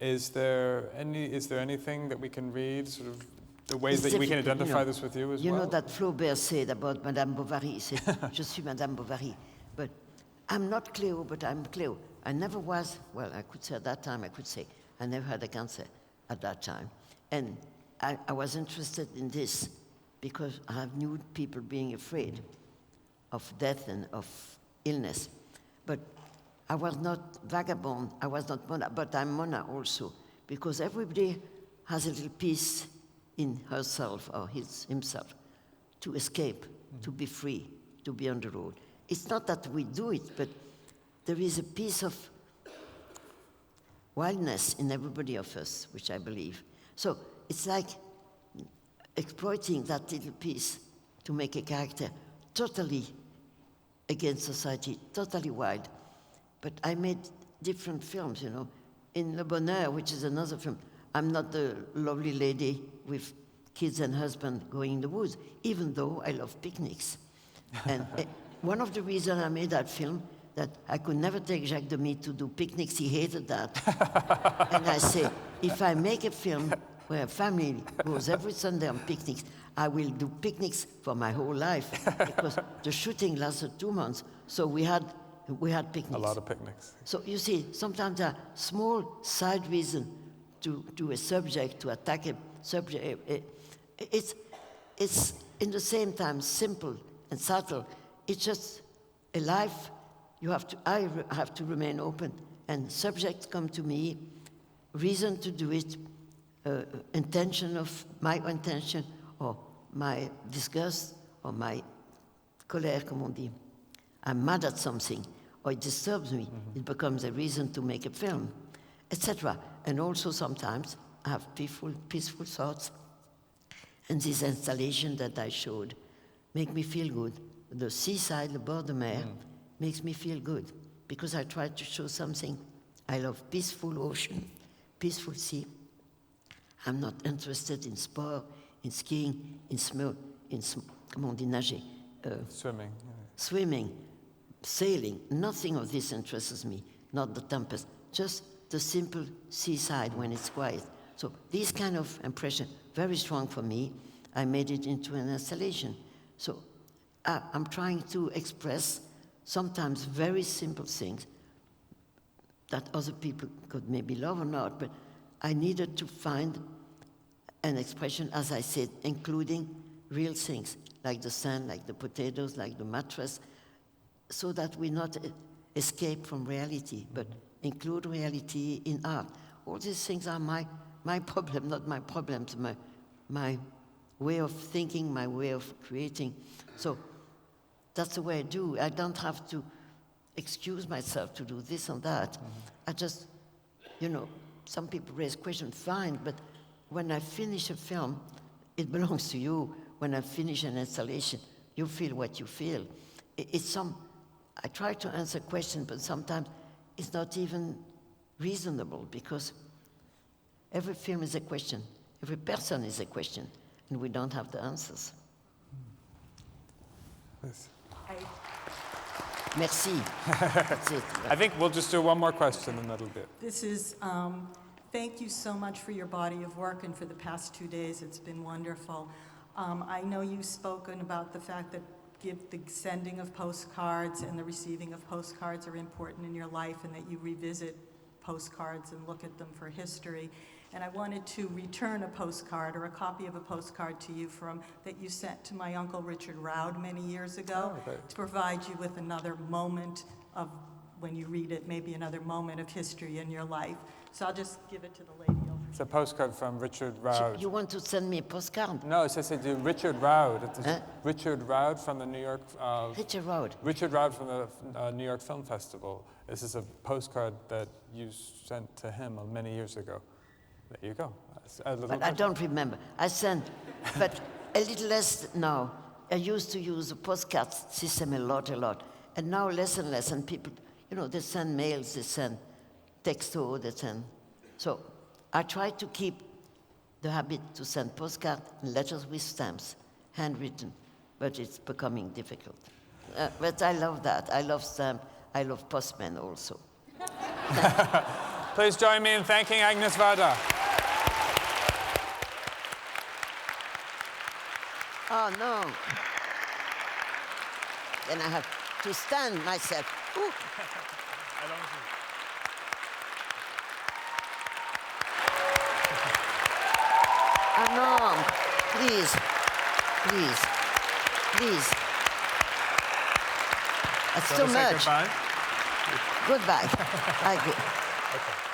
Is there anything that we can read, sort of the ways that we can identify this with you as well? You know that Flaubert said about Madame Bovary, he said, je suis Madame Bovary. But I'm not Cleo, but I'm Cleo. I never was, well, I could say at that time, I never had a cancer at that time. And I was interested in this because I have knew people being afraid of death and of illness. But I was not vagabond, I was not Mona, but I'm Mona also, because everybody has a little piece in herself or himself to escape, to be free, to be on the road. It's not that we do it, but there is a piece of wildness in everybody of us, which I believe. So it's like exploiting that little piece to make a character totally against society, totally wild. But I made different films, you know. In Le Bonheur, which is another film, I'm not the lovely lady with kids and husband going in the woods, even though I love picnics. And one of the reasons I made that film, that I could never take Jacques Demy to do picnics, he hated that. And I say, if I make a film where a family goes every Sunday on picnics, I will do picnics for my whole life, because the shooting lasted 2 months, so we had picnics. A lot of picnics. So you see, sometimes there are small side reasons to a subject, to attack a subject. It's in the same time simple and subtle. It's just a life. I have to remain open, and subjects come to me, reason to do it, intention of my intention, or my disgust, or my colère, comme on dit. I'm mad at something, or it disturbs me. It becomes a reason to make a film, etc. And also sometimes I have peaceful thoughts, and this installation that I showed make me feel good. The seaside, le bord de mer, makes me feel good, because I try to show something. I love peaceful ocean, peaceful sea. I'm not interested in sport, in skiing, comment on dit nager? Swimming. Swimming, sailing, nothing of this interests me, not the tempest, just the simple seaside when it's quiet. So this kind of impression, very strong for me. I made it into an installation. So I'm trying to express sometimes very simple things that other people could maybe love or not, but I needed to find an expression, as I said, including real things, like the sand, like the potatoes, like the mattress, so that we not escape from reality, but include reality in art. All these things are my problem, not my problems, my way of thinking, my way of creating. So that's the way I do. I don't have to excuse myself to do this and that. I just, some people raise questions, fine, but when I finish a film, it belongs to you. When I finish an installation, you feel what you feel. I try to answer questions, but sometimes it's not even reasonable, because every film is a question. Every person is a question, and we don't have the answers. Yes. Merci. That's it. I think we'll just do one more question and that'll be it. This is, thank you so much for your body of work and for the past 2 days. It's been wonderful. I know you've spoken about the fact that the sending of postcards and the receiving of postcards are important in your life, and that you revisit postcards and look at them for history. And I wanted to return a postcard, or a copy of a postcard to you that you sent to my uncle Richard Roud many years ago, to provide you with another moment of, when you read it, maybe another moment of history in your life. So I'll just give it to the lady over. It's a postcard from Richard Roud. You want to send me a postcard? No, c'est Richard Roud. Richard Roud from the New York... Richard Roud. Richard Roud from the New York Film Festival. This is a postcard that you sent to him many years ago. There you go. But I don't remember. I sent, but a little less now. I used to use the postcard system a lot. And now less and less, and people, they send mails, they send texto, they send. So I try to keep the habit to send postcards and letters with stamps, handwritten, but it's becoming difficult. But I love that. I love stamps. I love postmen also. Please join me in thanking Agnes Varda. Oh, no. Then I have to stand myself. Ooh. Oh, no. Please. That's too much. Goodbye. Goodbye. I agree. Okay.